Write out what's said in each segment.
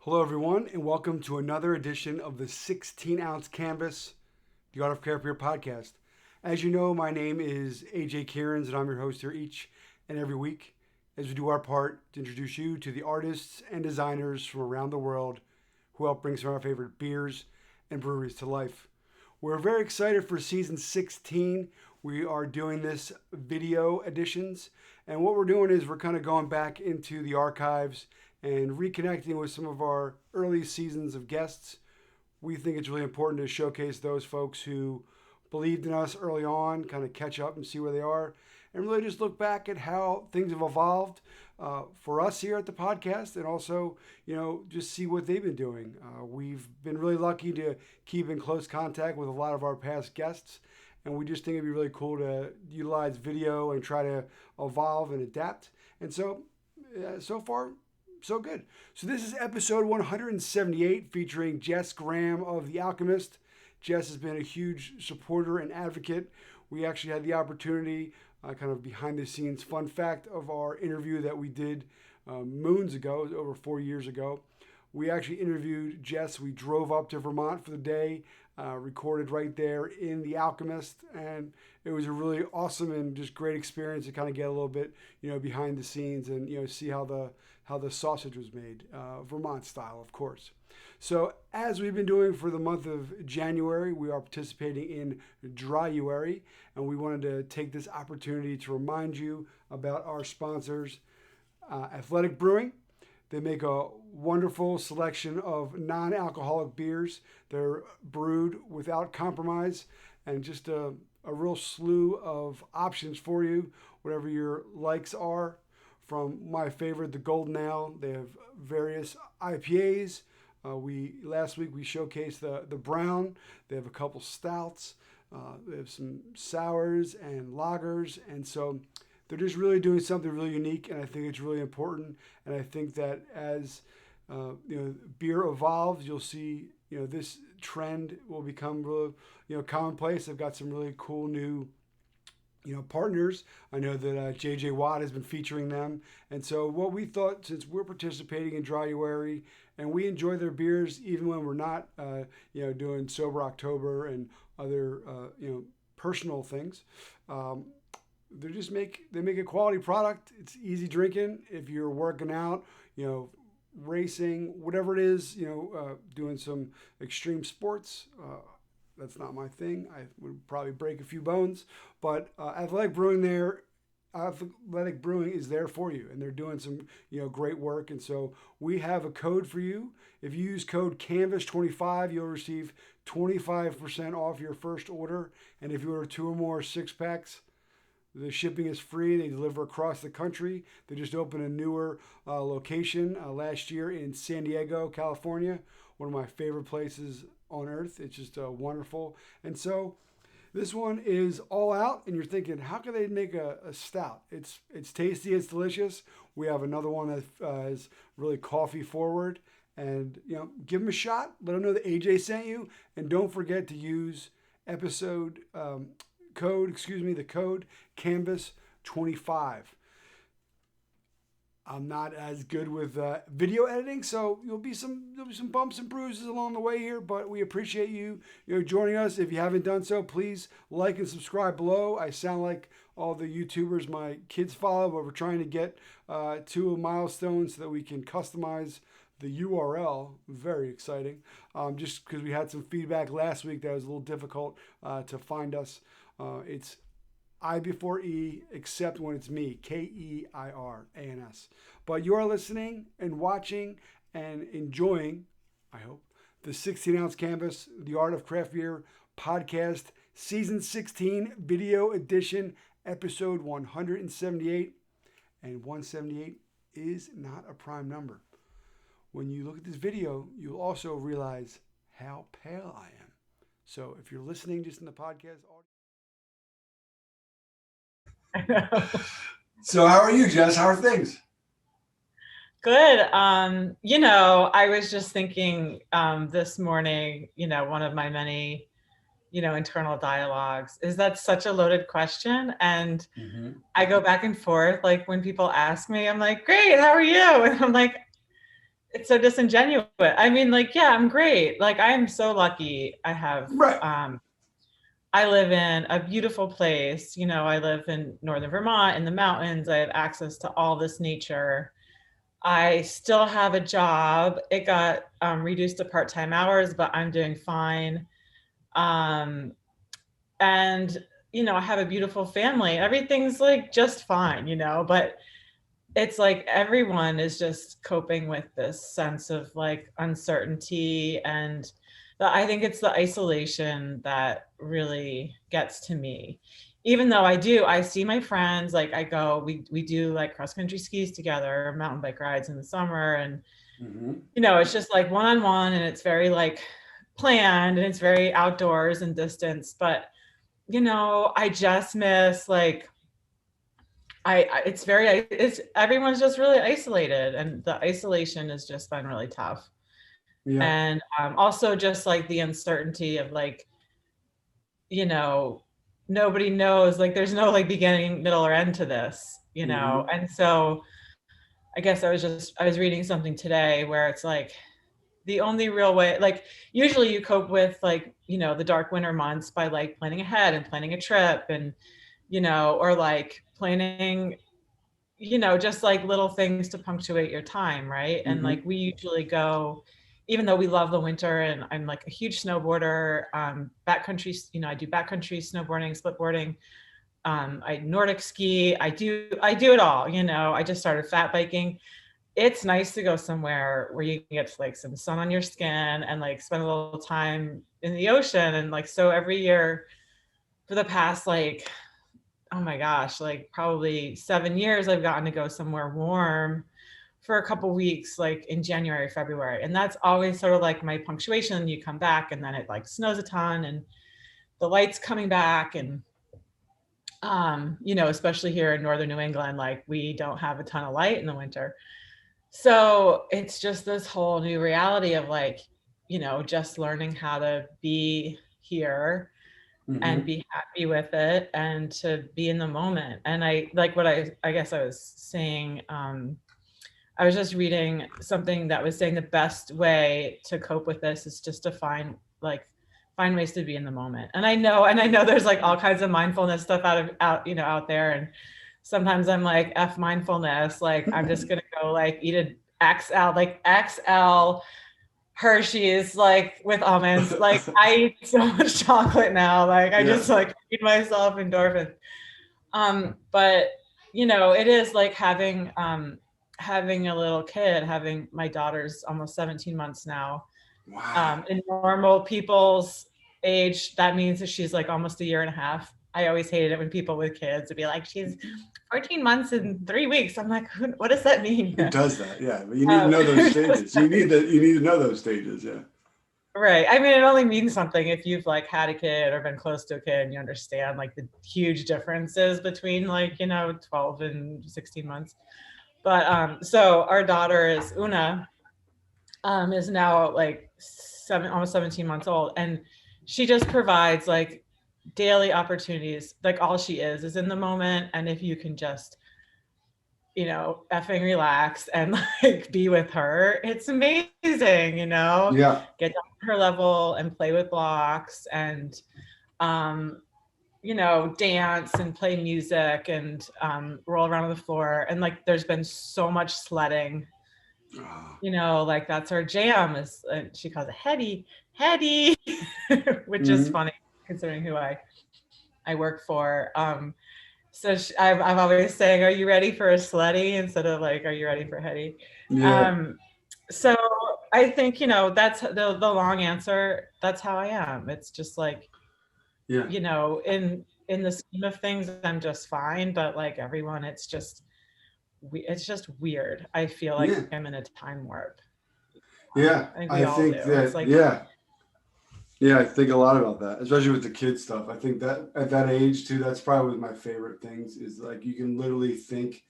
Hello, everyone, and welcome to another edition of the 16-ounce Canvas, the Art of Craft Beer podcast. As you know, my name is AJ Kierans, and I'm your host here each and every week as we do our part to introduce you to the artists and designers from around the world who help bring some of our favorite beers and breweries to life. We're very excited for season 16. We are doing this video editions, and what we're doing is we're kind of going back into the archives and reconnecting with some of our early seasons of guests. We think it's really important to showcase those folks who believed in us early on, kind of catch up and see where they are, and really just look back at how things have evolved for us here at the podcast, and also, just see what they've been doing. We've been really lucky to keep in close contact with a lot of our past guests, and we just think it'd be really cool to utilize video and try to evolve and adapt. And so far, so good. So this is episode 178 featuring Jess Graham of The Alchemist. Jess has been a huge supporter and advocate. We actually had the opportunity, kind of behind the scenes fun fact of our interview that we did moons ago, over 4 years ago. We actually interviewed Jess. We drove up to Vermont for the day, recorded right there in The Alchemist, and it was a really awesome and just great experience to kind of get a little bit, behind the scenes and, see how the sausage was made, Vermont style, of course. So as we've been doing for the month of January, we are participating in Dryuary, and we wanted to take this opportunity to remind you about our sponsors, Athletic Brewing. They make a wonderful selection of non-alcoholic beers. They're brewed without compromise, and just a real slew of options for you, whatever your likes are. From my favorite, the Golden Ale, they have various IPAs. Last week we showcased the brown. They have a couple stouts. They have some sours and lagers, and so they're just really doing something really unique, and I think it's really important. And I think that as beer evolves, you'll see this trend will become real commonplace. They've got some really cool new partners. I know that JJ Watt has been featuring them. And so what we thought, since we're participating in Dryuary and we enjoy their beers even when we're not, doing Sober October and other, personal things, they make a quality product. It's easy drinking. If you're working out, racing, whatever it is, doing some extreme sports, that's not my thing. I would probably break a few bones, but Athletic Brewing is there for you, and they're doing some great work. And so we have a code for you. If you use code CANVAS25, you'll receive 25% off your first order. And if you order 2 or more 6-packs, the shipping is free. They deliver across the country. They just opened a newer location last year in San Diego, California, one of my favorite places on earth. It's just wonderful. And so this one is all out, and you're thinking, how can they make a stout? It's tasty, it's delicious. We have another one that is really coffee forward, and give them a shot. Let them know that AJ sent you, and don't forget to use the code CANVAS25. I'm not as good with video editing, so there'll be some bumps and bruises along the way here, but we appreciate you joining us. If you haven't done so, please like and subscribe below. I sound like all the YouTubers my kids follow, but we're trying to get to a milestone so that we can customize the URL. Very exciting. Just because we had some feedback last week that was a little difficult to find us. It's I before E, except when it's me, KEIRANS. But you are listening and watching and enjoying, I hope, the 16-ounce Canvas, the Art of Craft Beer podcast, season 16, video edition, episode 178. And 178 is not a prime number. When you look at this video, you'll also realize how pale I am. So if you're listening just in the podcast audio. So how are you, Jess? How are things? Good. I was just thinking this morning, one of my many, internal dialogues is that such a loaded question. And I go back and forth. Like when people ask me, I'm like, great, how are you? And I'm like, it's so disingenuous. I mean, like, yeah, I'm great. Like, I'm so lucky. Right. I live in a beautiful place. You know, I live in northern Vermont in the mountains. I have access to all this nature. I still have a job. It got reduced to part-time hours, but I'm doing fine. Um, and you know, I have a beautiful family. Everything's like just fine, you know, but it's like everyone is just coping with this sense of like uncertainty, and I think it's the isolation that really gets to me. Even though I see my friends, like we do like cross country skis together, mountain bike rides in the summer, and Mm-hmm. you know, it's just like one on one, and it's very like planned, and it's very outdoors and distance. But you know, I just miss like it's very it's everyone's just really isolated, and the isolation has just been really tough. Yeah. And also just like the uncertainty of like, you know, nobody knows, like there's no like beginning, middle, or end to this, you know. Mm-hmm. And so I guess I was reading something today where it's like the only real way, like usually you cope with like, you know, the dark winter months by like planning ahead and planning a trip, and you know, or like planning, you know, just like little things to punctuate your time, right? And Mm-hmm. like we usually go, even though we love the winter, and I'm like a huge snowboarder, backcountry, you know, I do backcountry snowboarding, splitboarding, I Nordic ski, I do it all, you know. I just started fat biking. It's nice to go somewhere where you can get like some sun on your skin and like spend a little time in the ocean. And like, so every year for the past like, oh my gosh, like probably 7 years, I've gotten to go somewhere warm for a couple weeks, like in January, February. And that's always sort of like my punctuation. You come back and then it like snows a ton, and the light's coming back. And, you know, especially here in Northern New England, like we don't have a ton of light in the winter. So it's just this whole new reality of like, you know, just learning how to be here and Mm-hmm. be happy with it, and to be in the moment. And I like what I guess I was saying, I was just reading something that was saying the best way to cope with this is just to find ways to be in the moment. And I know there's like all kinds of mindfulness stuff out, you know, out there. And sometimes I'm like, F mindfulness, like I'm just gonna go like eat a XL Hershey's like with almonds. Like I eat so much chocolate now. Like I Yeah. just like feed myself endorphins. But you know, it is like having a little kid, having my daughter's almost 17 months now. Wow. In normal people's age, that means that she's like almost a year and a half. I always hated it when people with kids would be like, she's 14 months and 3 weeks. I'm like, what does that mean? Who does that? Yeah, but you need to Um, know those stages. You need that. You need to know those stages. Yeah. right. I mean, it only means something if you've like had a kid or been close to a kid, and you understand like the huge differences between like, you know, 12 and 16 months. But so our daughter is Una, is now like almost 17 months old, and she just provides like daily opportunities. Like all she is in the moment, and if you can just, you know, effing relax and like be with her, it's amazing, you know. Yeah. Get down to her level and play with blocks, and um you know, dance and play music, and roll around on the floor. And like there's been so much sledding, Oh. you know, like that's our jam. Is she calls it heady, which is Mm-hmm. funny considering who I work for. So I'm always saying, are you ready for a sleddy, instead of like, are you ready for heady? Yeah. um so I think, you know, that's the long answer. That's how I am. It's just like, Yeah. you know, in the scheme of things, I'm just fine. But like everyone, it's just weird. I feel like Yeah. I'm in a time warp. Yeah. I think we I all think do. It's that. like, Yeah. Yeah. I think a lot about that, especially with the kids stuff. I think that at that age too, that's probably my favorite things. Is like you can literally think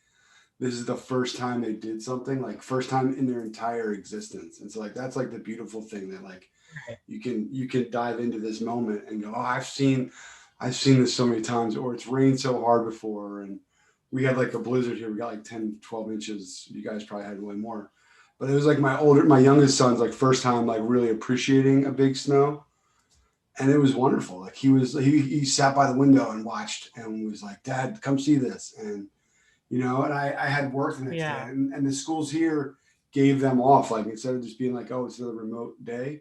this is the first time they did something, like first time in their entire existence. And so like that's like the beautiful thing that like right, you can dive into this moment and go, oh, I've seen this so many times, or it's rained so hard before, and we had like a blizzard here. We got like 10, 12 inches. You guys probably had way more. But it was like my youngest son's like first time like really appreciating a big snow, and it was wonderful. Like he sat by the window and watched and was like, "Dad, come see this." And and I had work the next day, Yeah. and the schools here gave them off. Like instead of just being like, "Oh, it's another remote day,"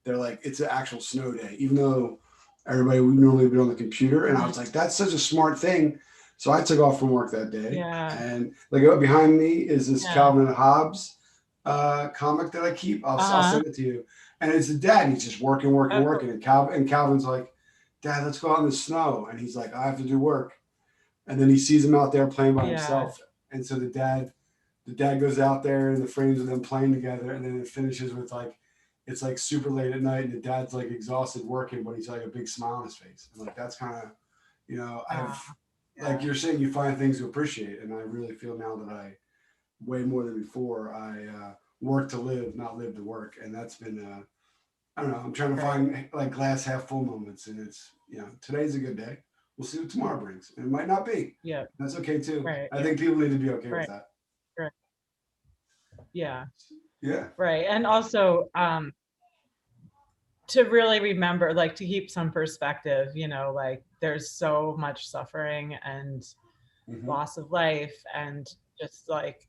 they're like, "It's an actual snow day," even though everybody would normally be on the computer. And I Mhm. was like, "That's such a smart thing." So I took off from work that day, Yeah. and like behind me is this Yeah. Calvin and Hobbes comic that I keep. I'll Uh-huh. send it to you. And it's the dad, and he's just working, working, Oh, cool. working. And Calvin's like, "Dad, let's go out in the snow." And he's like, "I have to do work." And then he sees him out there playing by Yeah. himself. And so the dad goes out there and the frames of them playing together, and then it finishes with like it's like super late at night, and the dad's like exhausted working, but he's like a big smile on his face. And like that's kind of I've like Yeah. you're saying, you find things to appreciate, and I really feel now that I way more than before I work to live, not live to work, and that's been I don't know. I'm trying to Right. find like glass half full moments, and it's today's a good day. We'll see what tomorrow brings, and it might not be. Yeah. That's okay too. Right. I think people need to be okay with Right. that. Right. Yeah. Yeah. Right. And also, to really remember, like to keep some perspective, like there's so much suffering and Hmm. loss of life and just like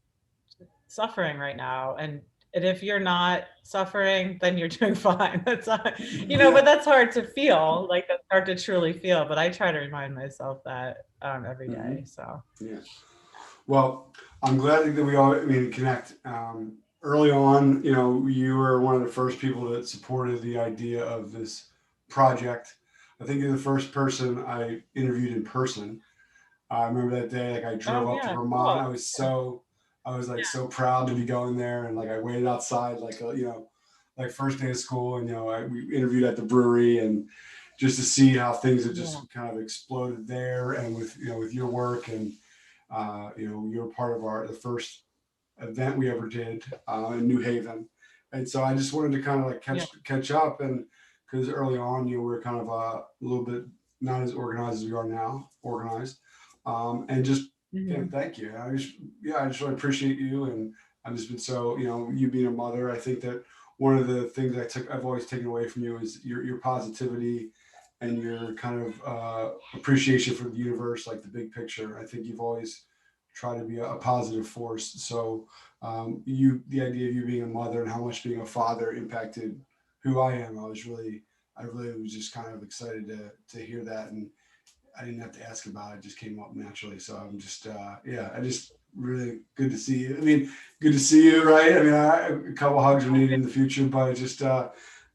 suffering right now. And if you're not suffering, then you're doing fine. That's not, Yeah. but that's hard to feel. Like that's hard to truly feel. But I try to remind myself that every Hmm. day. So Yeah. Well, I'm glad that we all connect. Early on, you were one of the first people that supported the idea of this project. I think you're the first person I interviewed in person. I remember that day, like I drove oh up to yeah, Vermont. cool. I was like so proud to be going there, and like I waited outside, like like first day of school, and we interviewed at the brewery, and just to see how things had Yeah. just kind of exploded there, and with with your work, and you're part of the first event we ever did in New Haven, and so I just wanted to kind of like Yeah. catch up, and because early on we were kind of a little bit not as organized as we are now, organized, and just Hmm. thank you. I just really appreciate you, and I've just been so you being a mother. I think that one of the things I've always taken away from you is your positivity and your kind of appreciation for the universe, like the big picture. I think you've always tried to be a positive force. So the idea of you being a mother and how much being a father impacted who I am, I really was just kind of excited to hear that, and I didn't have to ask about it; just came up naturally. So I'm just, I just really good to see you. Good to see you, right? A couple hugs are needed in the future, but it just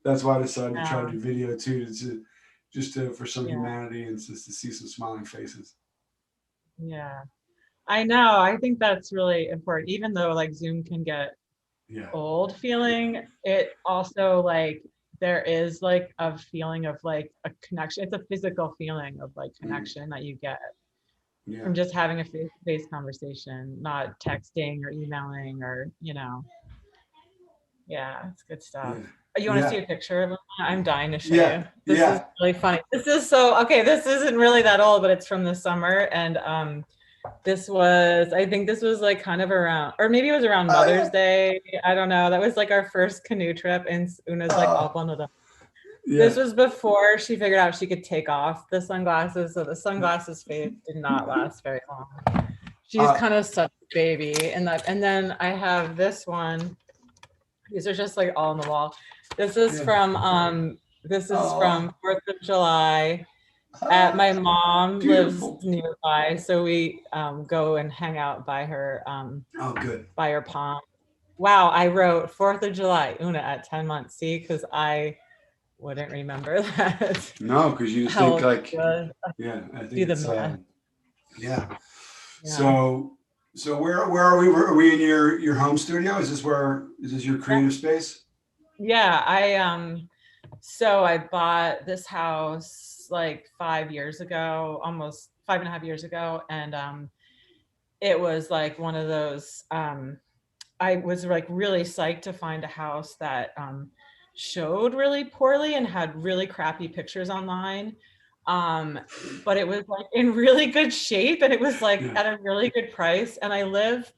that's why I decided to try to Yeah. do video too, just to, for some Yeah. humanity and just to see some smiling faces. Yeah. I know. I think that's really important. Even though like Zoom can get Yeah. old feeling, it also like there is like a feeling of like a connection. It's a physical feeling of like Mm, connection that you get yeah. from just having a face-to-face conversation, not texting or emailing or, yeah, it's good stuff. Yeah. You want to see Yeah. a picture of it? I'm dying to show Yeah. you. This is Yeah. really funny. This is so okay. This isn't really that old, but it's from the summer. And I think this was like kind of around, or maybe it was around Oh Mother's yeah. Day. I don't know. That was like our first canoe trip, and Una's like all Oh blown with them. This yeah. was before she figured out she could take off the sunglasses. So the sunglasses phase did not last very long. She's Uh, kind of such a baby. And then I have this one. These are just like all on the wall. This is yeah. from 4th of July. My mom lives Beautiful. nearby, so we go and hang out Oh, good. by her pond. Wow, I wrote 4th of July, Una at 10 months. See, because I wouldn't remember that. No, because you just How think old she like, was. yeah, I think Do the it's, math. yeah. Yeah. So, so where are we? Are we in your home studio? Is this your creative space? Yeah, so I bought this house like 5 years ago, almost 5.5 years ago. And it was like one of those, I was like really psyched to find a house that showed really poorly and had really crappy pictures online. Um, but it was like in really good shape and it was like Yeah. at a really good price. And I live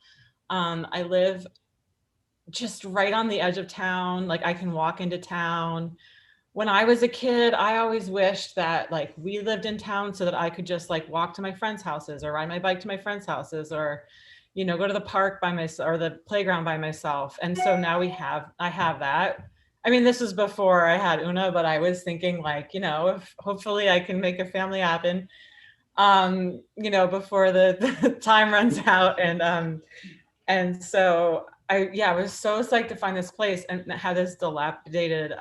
just right on the edge of town. Like I can walk into town. When I was a kid, I always wished that like we lived in town so that I could just like walk to my friends' houses or ride my bike to my friends' houses or, go to the park by myself or the playground by myself. And so now I have that. I mean, this was before I had Una, but I was thinking like, if hopefully I can make a family happen, before the time runs out. And so I was so psyched to find this place and have this dilapidated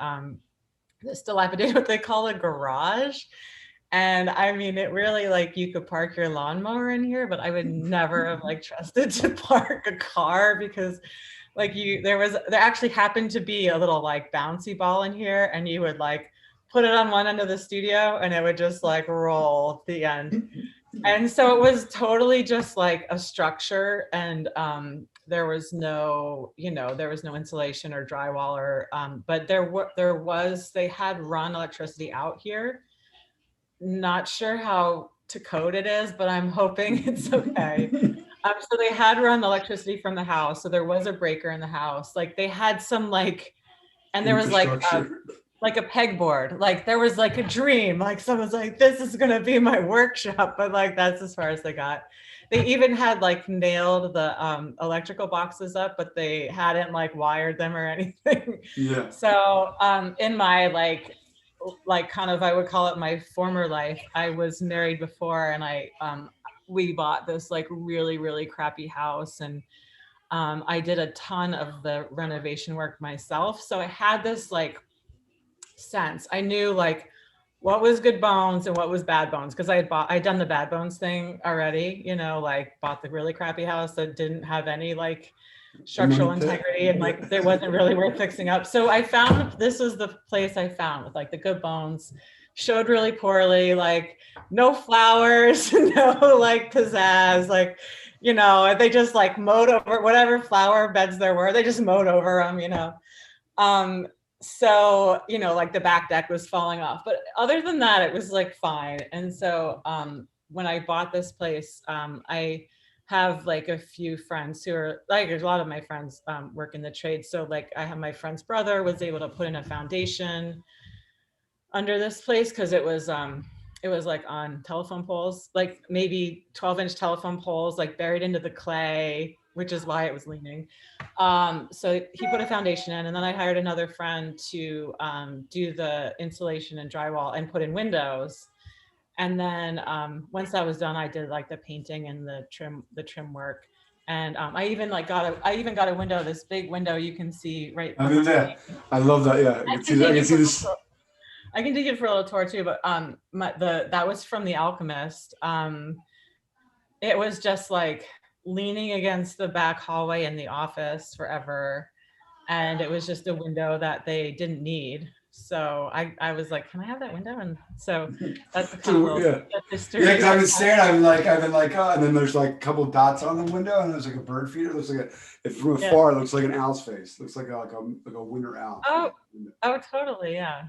what they call a garage. And I mean, it really like you could park your lawnmower in here, but I would never have like trusted to park a car because like there actually happened to be a little like bouncy ball in here and you would like put it on one end of the studio and it would just like roll at the end. And so it was totally just like a structure and there was no insulation or drywall or but they had run electricity out here. Not sure how to code it is, but I'm hoping it's okay. So they had run electricity from the house, so there was a breaker in the house. Like they had some like, and there was Infrastructure. like a pegboard. Like there was like a dream. Like someone's like, this is gonna be my workshop, but like that's as far as they got. They even had like nailed the electrical boxes up, but they hadn't like wired them or anything. Yeah. So in my like kind of I would call it my former life, I was married before and we bought this like really, really crappy house and I did a ton of the renovation work myself. So I had this like sense. I knew like what was good bones and what was bad bones because I'd done the bad bones thing already, like bought the really crappy house that didn't have any like structural integrity and like there wasn't really worth fixing up. So I found this was the place I found with like the good bones. Showed really poorly, like no flowers, no like pizzazz, like they just like mowed over whatever flower beds there were. They just mowed over them. Um, so like the back deck was falling off, but other than that it was like fine. And so when I bought this place, I have like a few friends who are like, there's a lot of my friends work in the trade, so like I have my friend's brother was able to put in a foundation under this place because it was like on telephone poles, like maybe 12-inch telephone poles, like buried into the clay, which is why it was leaning. So he put a foundation in, and then I hired another friend to do the insulation and drywall and put in windows. And then once that was done, I did like the painting and the trim work. And I even got a window, this big window you can see right I mean, behind yeah, me. I love that. Yeah, I can see that. I can see this. I can take it for a little tour too, but that was from the Alchemist. It was just like leaning against the back hallway in the office forever, and it was just a window that they didn't need. So I was like, can I have that window? And so that's the kind of So, little yeah. history. Yeah, because I've been staring. I've been like, oh, and then there's like a couple dots on the window, and there's like a bird feeder. It looks like from Yeah. afar, it looks like an owl's face. It looks like a winter owl. Oh, oh, totally. Yeah.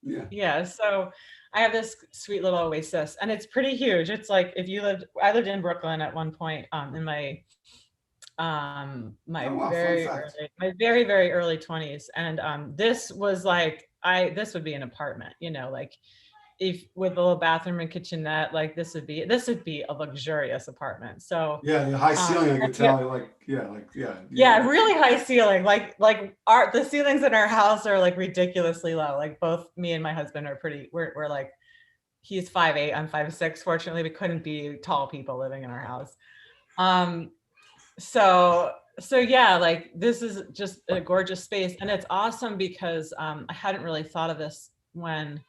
Yeah. Yeah. So I have this sweet little oasis and it's pretty huge. It's like if you I lived in Brooklyn at one point in Oh wow, fun fact. my very, very early 20s. And this was like, this would be an apartment, like if with a little bathroom and kitchenette, like this would be a luxurious apartment. So Yeah, the high ceiling, I could yeah, tell. Yeah. yeah, really high ceiling. Like the ceilings in our house are like ridiculously low. Like both me and my husband are we're like, he's 5'8", I'm 5'6". Fortunately, we couldn't be tall people living in our house. Um, so yeah, like this is just a gorgeous space, and it's awesome because I hadn't really thought of this when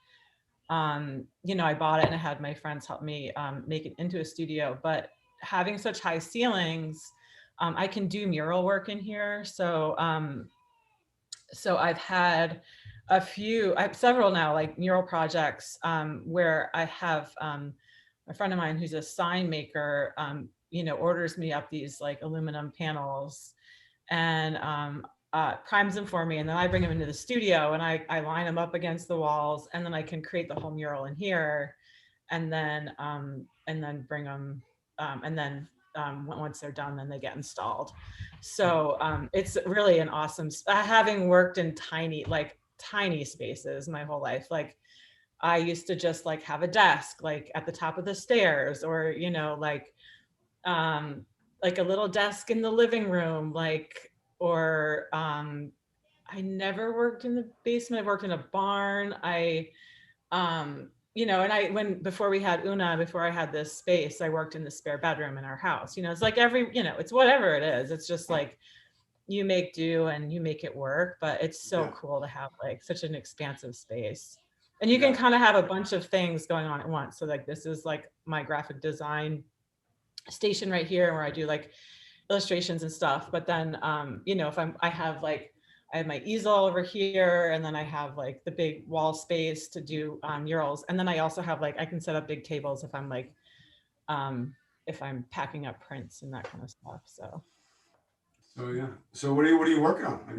I bought it, and I had my friends help me make it into a studio. But having such high ceilings, I can do mural work in here. So I've had I have several now, like mural projects where I have a friend of mine who's a sign maker, orders me up these like aluminum panels and primes them for me. And then I bring them into the studio and I line them up against the walls, and then I can create the whole mural in here and then bring them and then once they're done, then they get installed. So it's really an awesome, having worked in tiny spaces my whole life. Like I used to just like have a desk like at the top of the stairs, or, like a little desk in the living room, or I never worked in the basement. I worked in a barn. And before we had Una, before I had this space, I worked in the spare bedroom in our house. It's like it's whatever it is. It's just like you make do and you make it work, but it's so cool to have like such an expansive space. And you can kind of have a bunch of things going on at once. So like this is like my graphic design station right here where I do like illustrations and stuff. But then I have my easel over here, and then I have like the big wall space to do murals. And then I also have like, I can set up big tables if I'm like, if I'm packing up prints and that kind of stuff. So yeah. So what are you working on? Have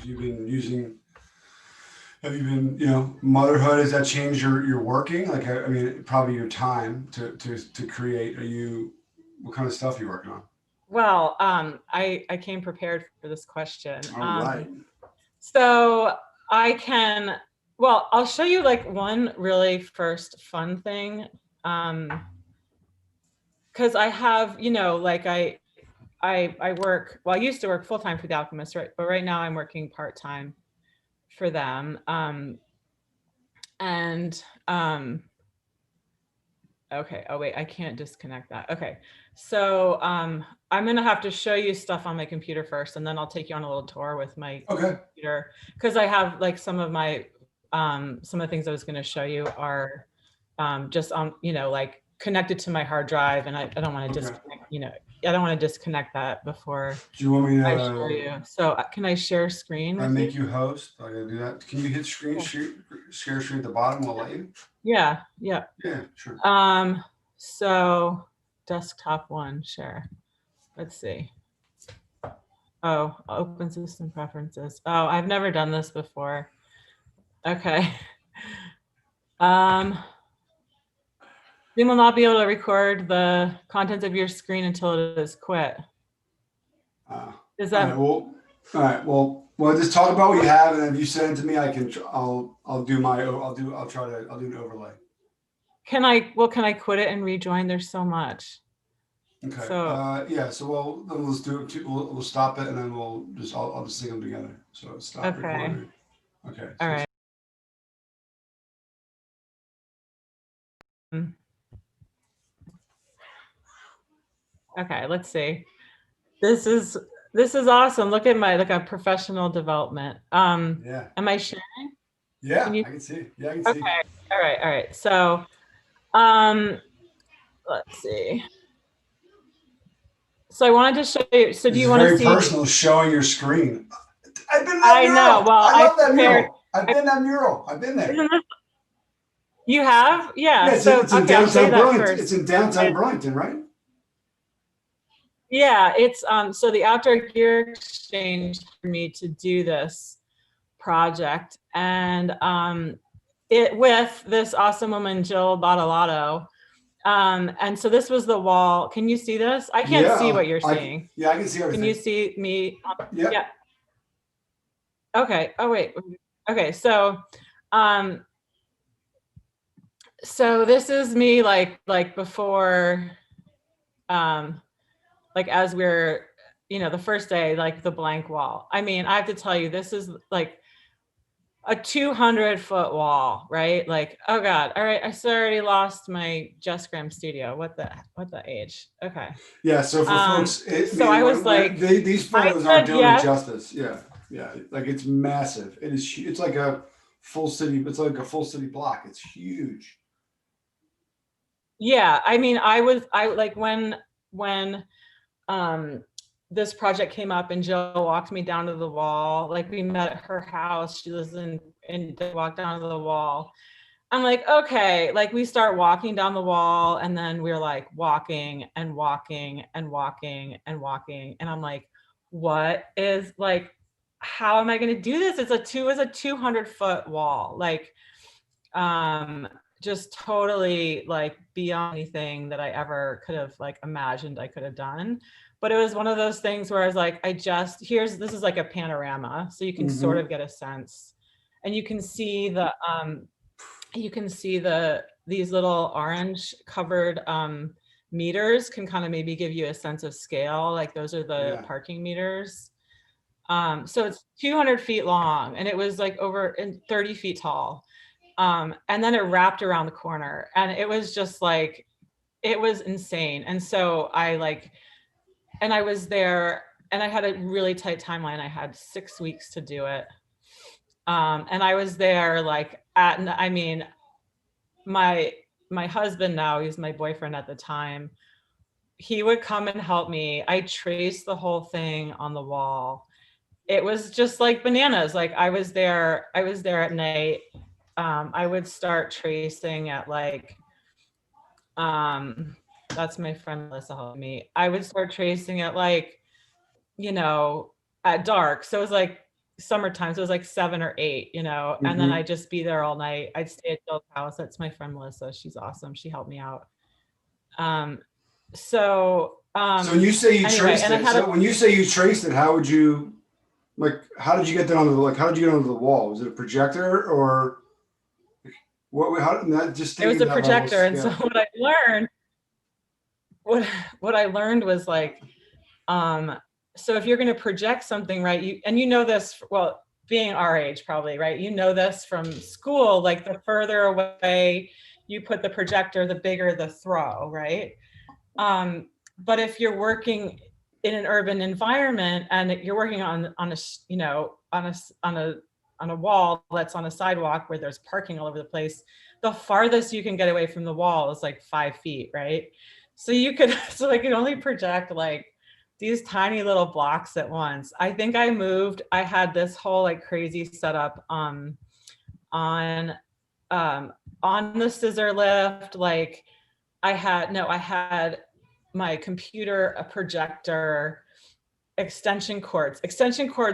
you been using? Have you been, motherhood? Has that changed your working? Like, probably your time to create. What kind of stuff are you working on? Well, I came prepared for this question. All right. So I'll show you like one really first fun thing. Cause I have, I work, well, I used to work full-time for the Alchemist, right? But right now I'm working part-time for them. Okay. Oh wait, I can't disconnect that. Okay. So I'm gonna have to show you stuff on my computer first, and then I'll take you on a little tour with my computer. Cause I have like some of the things I was gonna show you are just on, like connected to my hard drive, and I don't want to disconnect, I don't want to disconnect that before Do you want me to I show you. So can I share screen with make you host? I gotta do that. Can you hit share screen at the bottom? I'll let you. Yeah, sure. So desktop one, share. Let's see. Oh, open system preferences. Oh, I've never done this before. Okay. You will not be able to record the contents of your screen until it is quit. Is that all right? Well, just talk about what you have, and if you send it to me, I'll do an overlay. Can I quit it and rejoin? There's so much. Okay. So So then let's do it. We'll stop it, and then I'll just sync them together. So stop recording. Okay. All right. Okay, let's see. This is awesome. Look at my professional development. Am I sharing? Yeah, I can see. Yeah, I can see. Okay. All right. So, let's see. So I wanted to show you. So do you want to see? Very personal, showing your screen. I've been. I know. Well, I love that mural. I've been that mural. I've been there. You have? Yeah. It's in downtown Burlington. It's in downtown Burlington, right? Yeah, it's so the Outdoor Gear Exchange for me to do this project, and it with this awesome woman Jill Bottolato. And so this was the wall. Can you see this? I can't see what you're seeing. I can see everything. Can you see me? Yeah. Okay. Oh wait. Okay. So this is me like before like as we're the first day, like the blank wall. I mean, I have to tell you, this is like a 200-foot wall, right? Like, oh God. All right. I already lost my Jess Graham studio. What the age? Okay. Yeah. So for folks, these photos aren't doing it justice. Yeah. Like it's massive. It is. It's like a full city. It's like a full city block. It's huge. Yeah. I mean, I like when this project came up and Jill walked me down to the wall. Like we met at her house. She lives and walked down to the wall. I'm like, okay, like we start walking down the wall, and then we're like walking and walking and walking and walking. And I'm like, what is like, how am I going to do this? It's a 200-foot wall. Like, just totally like beyond anything that I ever could have like imagined I could have done. But it was one of those things where I was like, this is like a panorama. So you can sort of get a sense, and you can see these little orange covered meters can kind of maybe give you a sense of scale. Like those are the parking meters. So it's 200 feet long, and it was like over 30 feet tall. And then it wrapped around the corner, and it was just like, it was insane. And so I was there, and I had a really tight timeline. I had 6 weeks to do it. And I was there like my husband now, he's my boyfriend at the time, he would come and help me. I traced the whole thing on the wall. It was just like bananas. Like I was there at night. I would start tracing at like, that's my friend Melissa helping me. I would start tracing at like, at dark. So it was like summertime. So it was like 7 or 8, and then I'd just be there all night. I'd stay at Jill's house. That's my friend Melissa. She's awesome. She helped me out. So when you say you traced it, when you say you traced it, how did you get that onto the wall? Was it a projector or what? How did that just? It was a projector, and so what I learned was like, so if you're going to project something, right, you know this, well, being our age probably, right, this from school, like the further away you put the projector, the bigger the throw, right? But if you're working in an urban environment and you're working on a wall that's on a sidewalk where there's parking all over the place, the farthest you can get away from the wall is like 5 feet, right? So I could only project like these tiny little blocks at once. I think I had this whole like crazy setup on the scissor lift. Like I had my computer, a projector, extension cords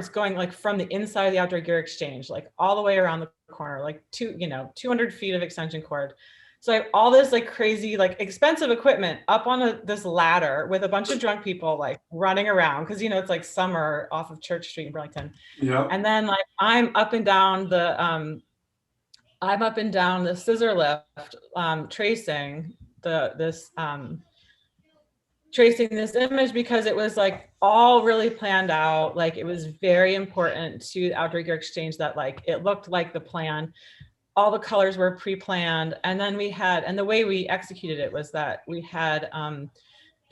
going like from the inside of the outdoor gear exchange, like all the way around the corner, like 200 feet of extension cord. So I have all this like crazy, like expensive equipment up on this ladder with a bunch of drunk people like running around. Cause it's like summer off of Church Street in Burlington. Yeah. And then like, I'm up and down the scissor lift, tracing this image, because it was like all really planned out. Like it was very important to Outdoor Gear Exchange that like it looked like the plan. All the colors were pre-planned, and then the way we executed it was that we had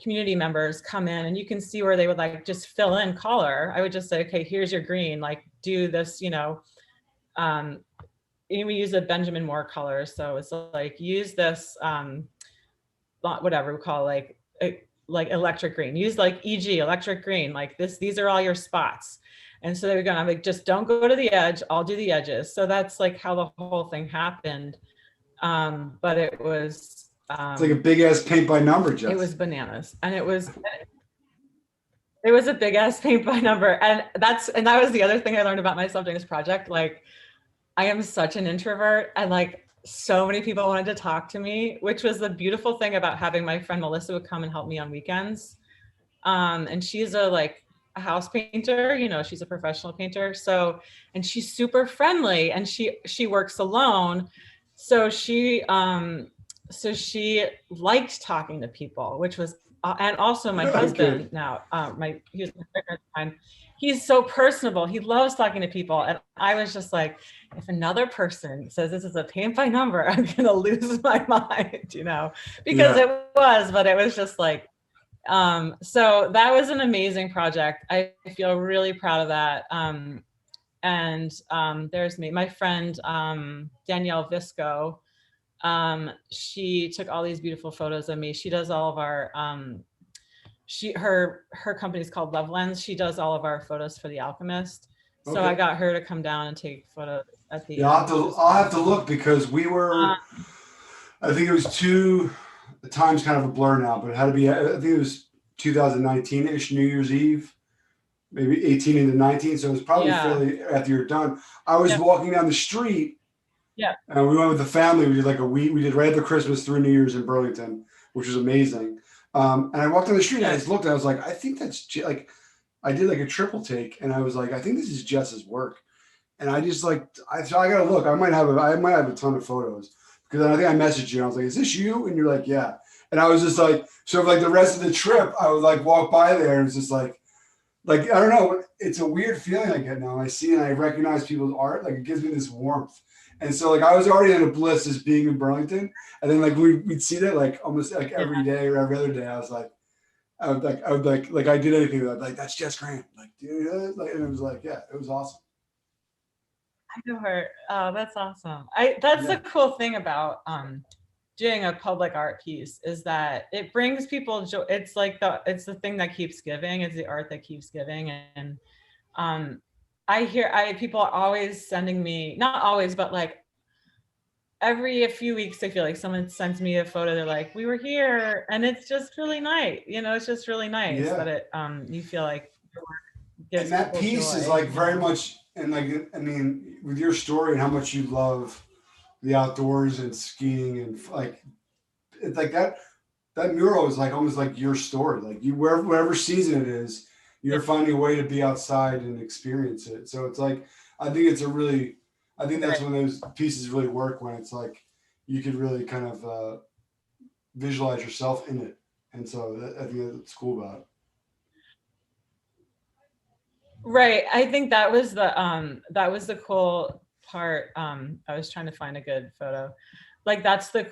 community members come in, and you can see where they would like just fill in color. I would just say, okay, here's your green, like do this, we use a Benjamin Moore color, so it's like use this whatever we call like electric green, use like EG electric green, like these are all your spots. And so they were going, I'm like, just don't go to the edge, I'll do the edges. So that's like how the whole thing happened. But it was it's like a big ass paint by number, Jess. It was bananas. And it was a big ass paint by number. And that was the other thing I learned about myself during this project. Like I am such an introvert, and like so many people wanted to talk to me, which was the beautiful thing about having my friend Melissa would come and help me on weekends. And she's a house painter, she's a professional painter. So, and she's super friendly, and she works alone. So she liked talking to people, which was, and also my husband now, he was my partner at the time. He's so personable. He loves talking to people. And I was just like, if another person says this is a paint by number, I'm going to lose my mind, because it was, but it was just like, so that was an amazing project. I feel really proud of that. And there's me, my friend, Danielle Visco. She took all these beautiful photos of me. She does all of our, her company is called Love Lens. She does all of our photos for the Alchemist. So I got her to come down and take photos at the end. I'll have to look, because we were, I think it was the time's kind of a blur now, but it had to be, I think it was 2019-ish, New Year's Eve, maybe 18 into 19. So it was probably fairly after you're done. I was walking down the street, Yeah. And we went with the family. We did like a week. We did right after Christmas through New Year's in Burlington, which was amazing. And I walked down the street and I Yeah. just looked and I was like, I think that's like, I did like a triple take and I was like, I think this is Jess's work. And I just like, so I gotta look. I might have a ton of photos because I think I messaged you. And I was like, is this you? And you're like, yeah. And I was just like, so for like the rest of the trip, I would like walk by there and it's just like I don't know. It's a weird feeling I get now. I see and I recognize people's art. Like it gives me this warmth. And so like I was already in a bliss as being in Burlington, and then like we'd see that like almost like Yeah. every day or every other day. I was like, I would like I did anything. I'd like that's Jess Grant. Like, dude, like, and it was like, yeah, it was awesome. I know her. Oh, that's awesome. That's the Yeah, cool thing about doing a public art piece is that it brings people joy. It's the thing that keeps giving. It's the art that keeps giving. And um I people are always sending me, not always, but like every a few weeks I feel like someone sends me a photo. They're like, we were here, and it's just really nice. It's just really nice yeah. that it you feel like your work And gives that people piece is joy, like very much and like I mean with your story and how much you love the outdoors and skiing and like it's like that mural is like almost like your story. Like you wherever season it is, Yeah. you're finding a way to be outside and experience it. So it's like I think it's a really I think that's Right. when those pieces really work when it's like you could really kind of visualize yourself in it. And so I think that's cool about it. Right. I think that was the cool part. I was trying to find a good photo. Like that's a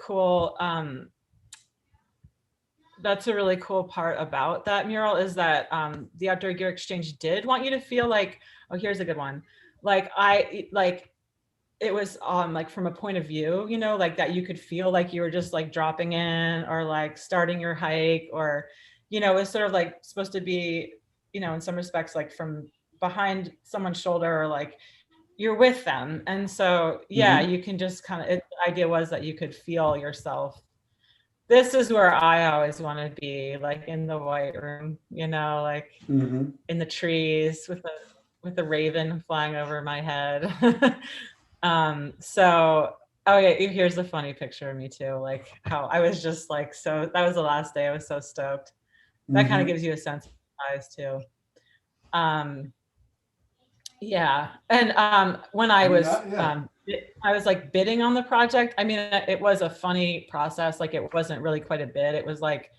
really cool part about that mural is that the Outdoor Gear Exchange did want you to feel like, oh, here's a good one. Like it was like from a point of view, like that you could feel like you were just like dropping in or like starting your hike, or it was sort of like supposed to be, in some respects, like from behind someone's shoulder, or like you're with them. And so yeah, Mm-hmm. you can just kind of, the idea was that you could feel yourself. This is where I always want to be, like in the white room, like Mm-hmm. in the trees with a raven flying over my head. So, oh yeah, here's a funny picture of me too, like how I was just like, so that was the last day. I was so stoked. That kind of Mm-hmm. gives you a sense of size too. Um, yeah. And when I mean, yeah. I was like bidding on the project. I mean, it was a funny process. Like it wasn't really quite a bid. It was like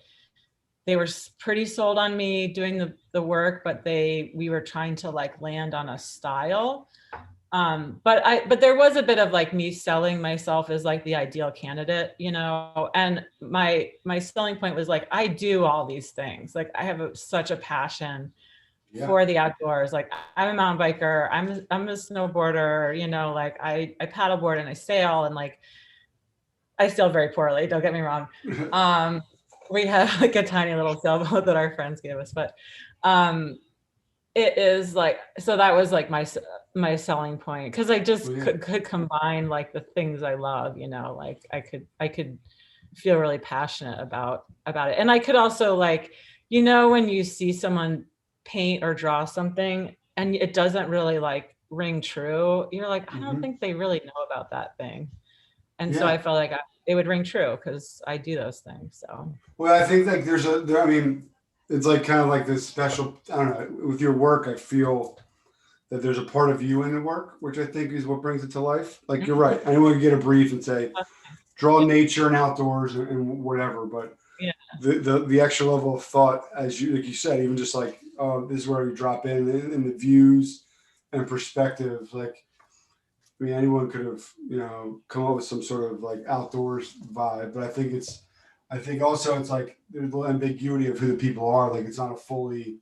they were pretty sold on me doing the work, but we were trying to like land on a style. But there was a bit of like me selling myself as like the ideal candidate, and my selling point was like, I do all these things. Like I have such a passion Yeah. for the outdoors. Like I'm a mountain biker, I'm a snowboarder, like I paddleboard and I sail, and like I sail very poorly, don't get me wrong. Um, we have like a tiny little sailboat that our friends gave us, but um it is like, so that was like my selling point, because I Well, just yeah. could combine like the things I love, like I could feel really passionate about it. And I could also like, when you see someone paint or draw something and it doesn't really like ring true, you're like, I don't Mm-hmm. think they really know about that thing. And so I Yeah. felt like it would ring true because I do those things. So Well, I think like I mean, it's like kind of like this special. I don't know. With your work, I feel that there's a part of you in the work, which I think is what brings it to life. Like you're right. Anyone can get a brief and say, draw nature and outdoors and whatever, but yeah, the extra level of thought, as you like you said, even just like this is where you drop in the views and perspective. Like I mean, anyone could have come up with some sort of like outdoors vibe, but I think also it's like there's the ambiguity of who the people are. Like it's not a fully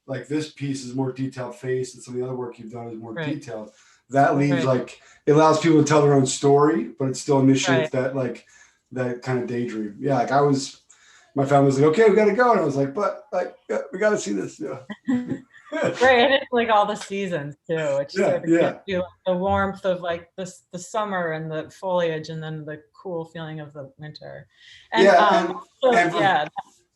like this piece is more detailed face, and some of the other work you've done is more right, detailed. That leaves right, like it allows people to tell their own story, but it still initiates right. that like that kind of daydream. Yeah, like I was, my family was like, okay, we got to go, and I was like, but like yeah, we got to see this. Yeah, Right, and it's like all the seasons too. It yeah, sort of gives yeah, you like the warmth of like the summer and the foliage, and then the cool feeling of the winter. And yeah, also, and for yeah,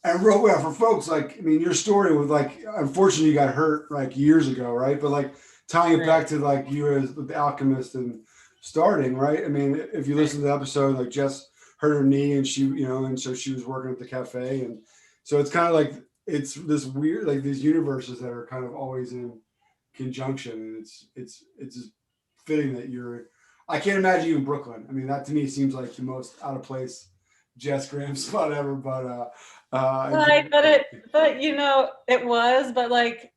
and real well for folks like I mean your story with like unfortunately you got hurt like years ago, right? But like tying it right, back to like you as the Alchemist and starting, right? I mean, if you listen to the episode, like Jess hurt her knee and she, and so she was working at the cafe. And so it's kind of like, it's this weird, like these universes that are kind of always in conjunction. And it's just fitting that I can't imagine you in Brooklyn. I mean, that to me seems like the most out of place Jess Graham spot ever, Right, but it was, but like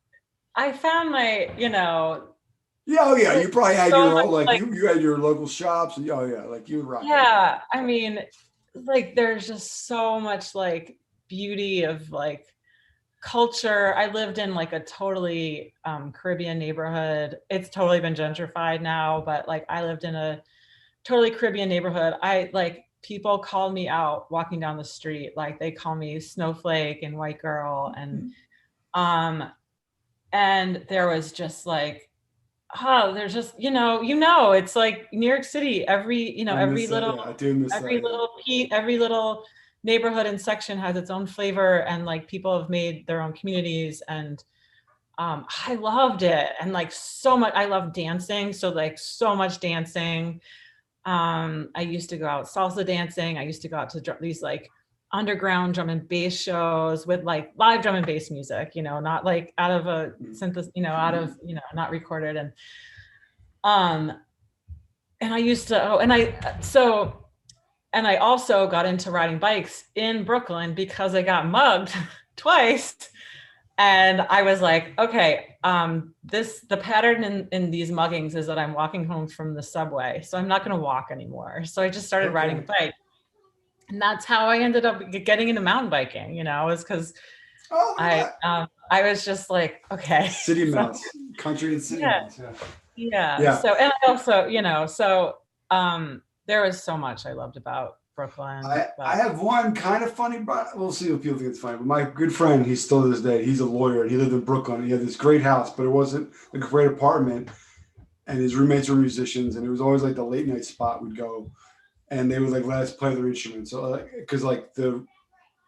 I found my, yeah, oh yeah, you probably had so your much own, like like, you had your local shops, and oh yeah, like you would rock it. yeah, I mean, like there's just so much like beauty of like culture. I lived in like a totally Caribbean neighborhood. It's totally been gentrified now, but like I lived in a totally Caribbean neighborhood. I like people called me out walking down the street. Like they call me snowflake and white girl. Um and there was just like, oh, there's just, it's like New York City, every, I every miss that. little, Yeah, I do miss that. Yeah. every little neighborhood and section has its own flavor, and like people have made their own communities. And I loved it. And like so much, I love dancing. So like so much dancing. I used to go out salsa dancing. I used to go out to these like underground drum and bass shows with like live drum and bass music, not like out of a synthesis, out of, not recorded. Um, and I used to, and I also got into riding bikes in Brooklyn because I got mugged twice. And I was like, okay, the pattern in these muggings is that I'm walking home from the subway. So I'm not going to walk anymore. So I just started riding a bike. And that's how I ended up getting into mountain biking, is because I was just like, okay. City mounts, country and city mounts. Yeah. So, and I also, there was so much I loved about Brooklyn. I have one kind of funny, but we'll see if people think it's funny. But my good friend, he's still to this day, he's a lawyer and he lived in Brooklyn. He had this great house, but it wasn't like a great apartment. And his roommates were musicians, and it was always like the late night spot we'd go, and they would like let us play their instruments. So because like the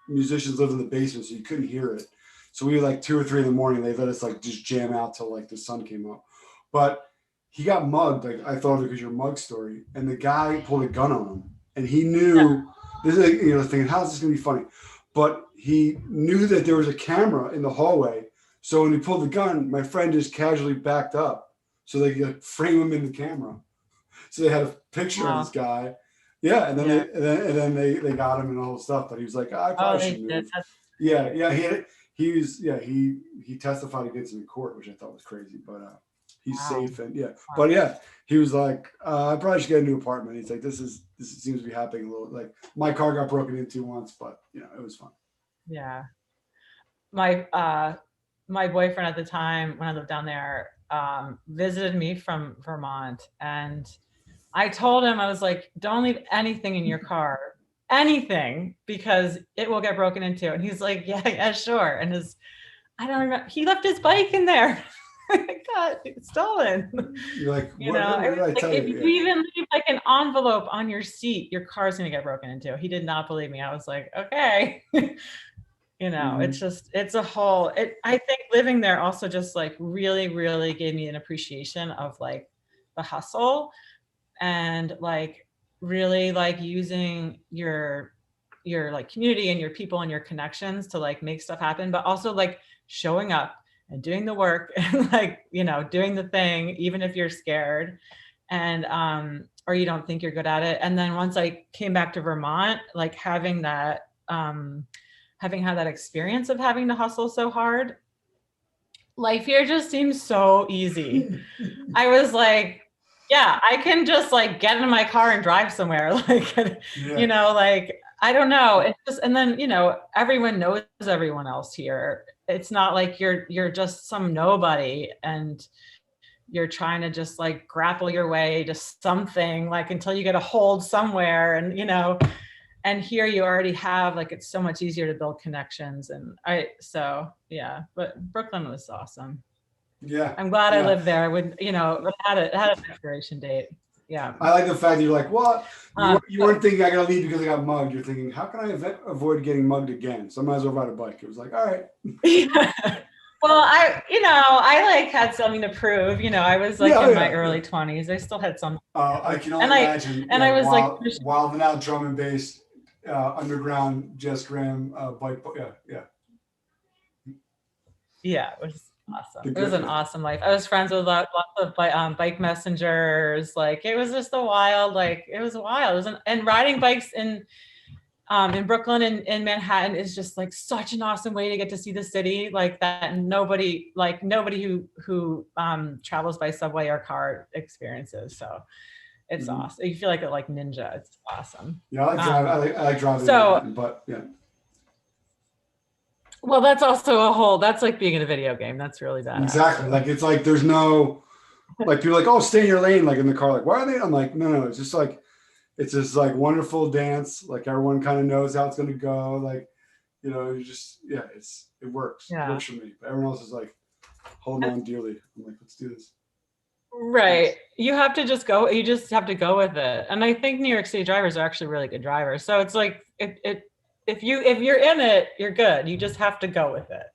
musicians lived in the basement, so you couldn't hear it. So we were like 2 or 3 in the morning. They let us like just jam out till like the sun came up. But he got mugged. Like I thought it was your mug story, and the guy pulled a gun on him. And he knew this is thinking, how's this gonna be funny? But he knew that there was a camera in the hallway. So when he pulled the gun, my friend just casually backed up so they could frame him in the camera. So they had a picture of this guy. Yeah, and then they got him and all the stuff. But he was like, I probably should move. Yeah. He testified against him in court, which I thought was crazy. But he's safe and but he was like, I probably should get a new apartment. He's like, this seems to be happening a little. Like my car got broken into once, but it was fun. Yeah, my boyfriend at the time when I lived down there visited me from Vermont, and I told him, I was like, don't leave anything in your car, anything, because it will get broken into. And he's like, yeah, sure. And I don't remember, he left his bike in there. Got stolen. You're like, what did I tell if you? You even leave like an envelope on your seat, your car's gonna get broken into. He did not believe me. I was like, okay. It's a whole, I think living there also just like really, really gave me an appreciation of like the hustle and like really like using your like community and your people and your connections to like make stuff happen, but also like showing up and doing the work and like, doing the thing, even if you're scared and, or you don't think you're good at it. And then once I came back to Vermont, like having that, having had that experience of having to hustle so hard, life here just seems so easy. I was like, yeah, I can just like get in my car and drive somewhere. Like, like, I don't know. It's just, and then, everyone knows everyone else here. It's not like you're just some nobody and you're trying to just like grapple your way to something like until you get a hold somewhere. And, and here you already have, like, it's so much easier to build connections. And but Brooklyn was awesome. Yeah. I'm glad I lived there. I would, had an expiration date. Yeah. I like the fact that you're like, what? You weren't thinking I gotta leave because I got mugged. You're thinking, how can I avoid getting mugged again? So I might as well ride a bike. It was like, all right. Well, I like had something to prove. I was like in my early 20s. I still had some, I can only and imagine. I was like, Wild and out drum and bass, underground Jess Graham bike. yeah, it was awesome. The It was good. an awesome life. I was friends with lots of bike messengers. Like it was just a wild, like it was wild. It was and riding bikes in Brooklyn and in Manhattan is just like such an awesome way to get to see the city, like that nobody who travels by subway or car experiences. So it's awesome. You feel like ninja. It's awesome. Yeah, I like driving. I like driving. So, but yeah. Well, that's also that's like being in a video game. That's really bad. Exactly. Like it's like there's no, like people are like, oh, stay in your lane, like in the car. Like, why are they? I'm like, no. It's just like, it's this like wonderful dance. Like everyone kind of knows how it's gonna go. Like, you just it works. Yeah. It works for me. But everyone else is like holding on dearly. I'm like, let's do this. Right. You have to just go. You just have to go with it. And I think New York City drivers are actually really good drivers. So it's like if you're in it, you're good. You just have to go with it.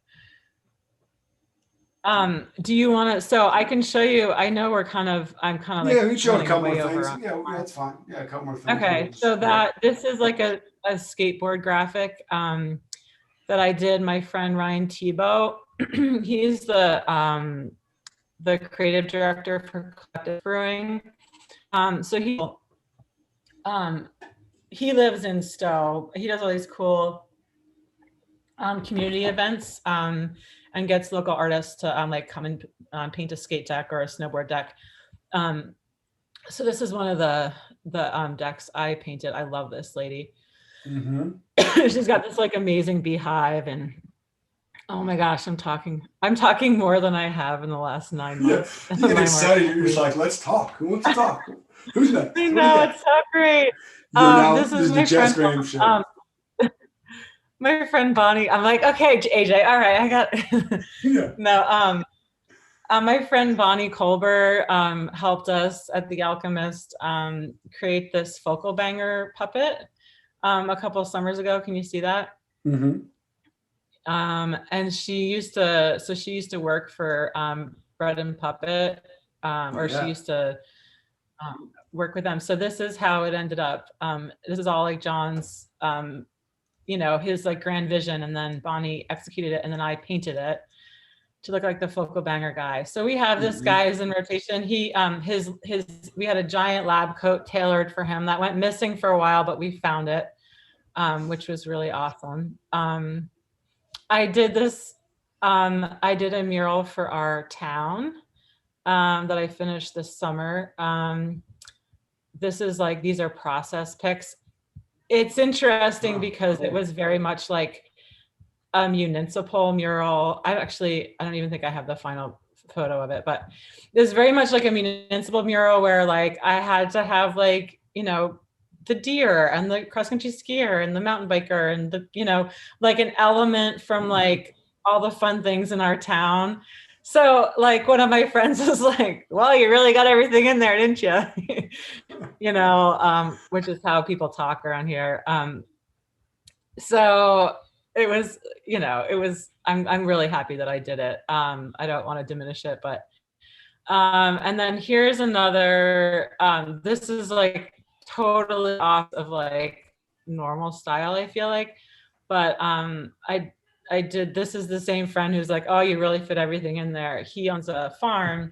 Do you want to? So I can show you. I know I'm kind of like, yeah. We show a couple more things. Yeah, that's fine. Yeah, a couple more things. Okay, so this is like a skateboard graphic that I did. My friend Ryan Tebow, he's the creative director for Collective Brewing. So he lives in Stowe. He does all these cool community events and gets local artists to like come and paint a skate deck or a snowboard deck. So this is one of the decks I painted. I love this lady. Mm-hmm. She's got this like amazing beehive, and oh my gosh, I'm talking more than I have in the last 9 months. Yeah, you get excited. You're just like, let's talk. Who wants to talk? Who's next? I know, it's so great. This is my Jess Graham show. My friend Bonnie. I'm like, okay, AJ, all right, I got. Yeah. No, my friend Bonnie Colber helped us at the Alchemist create this focal banger puppet a couple of summers ago. Can you see that? Mm-hmm. And she used to work for Bread and Puppet, she used to work with them. So this is how it ended up. This is all like John's, his like grand vision, and then Bonnie executed it, and then I painted it to look like the focal banger guy. So we have this guy is in rotation. He we had a giant lab coat tailored for him that went missing for a while, but we found it, which was really awesome. I did this. I did a mural for our town that I finished this summer. This is like, these are process pics. It's interesting because it was very much like a municipal mural. I don't even think I have the final photo of it, but it was very much like a municipal mural where like I had to have like, the deer and the cross-country skier and the mountain biker and the, like an element from like all the fun things in our town. So like one of my friends was like, well, you really got everything in there, didn't you? Which is how people talk around here. So it was, I'm really happy that I did it. I don't want to diminish it, but, and then here's another, this is like totally off of like normal style, I feel like, but I did, this is the same friend who's like, oh, you really fit everything in there. He owns a farm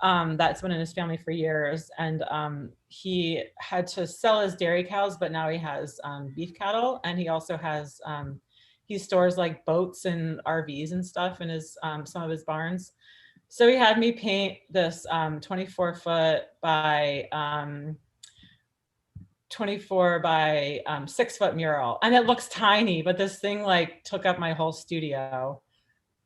that's been in his family for years, and he had to sell his dairy cows, but now he has beef cattle, and he also has he stores like boats and RVs and stuff in his some of his barns. So he had me paint this 24-foot by 24 by 6-foot mural, and it looks tiny, but this thing like took up my whole studio.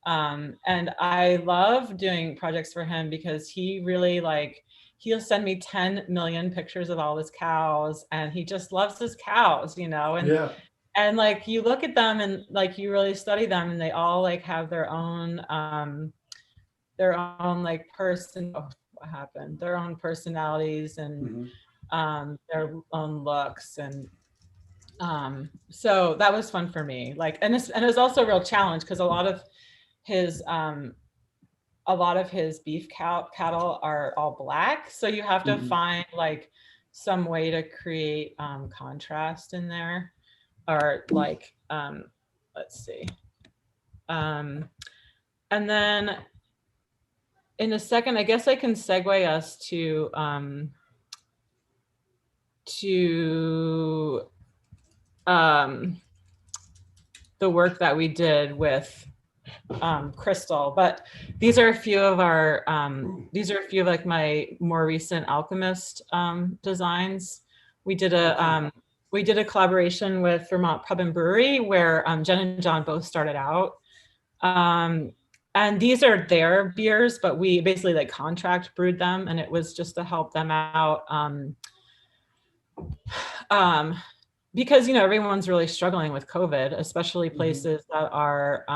And I love doing projects for him because he really like, he'll send me 10 million pictures of all his cows, and he just loves his cows, and and like you look at them and like you really study them, and they all like have their own like what happened, their own personalities and their own looks, and so that was fun for me. Like, and it was also a real challenge because a lot of his a lot of his beef cattle are all black, so you have to find like some way to create contrast in there, or like let's see. And then in a second, I guess I can segue us to the work that we did with Crystal. But these are a few of our these are a few of like my more recent Alchemist designs. We did a collaboration with Vermont Pub and Brewery, where Jen and John both started out. And these are their beers, but we basically like contract brewed them, and it was just to help them out. Because, you know, everyone's really struggling with COVID, especially places that are,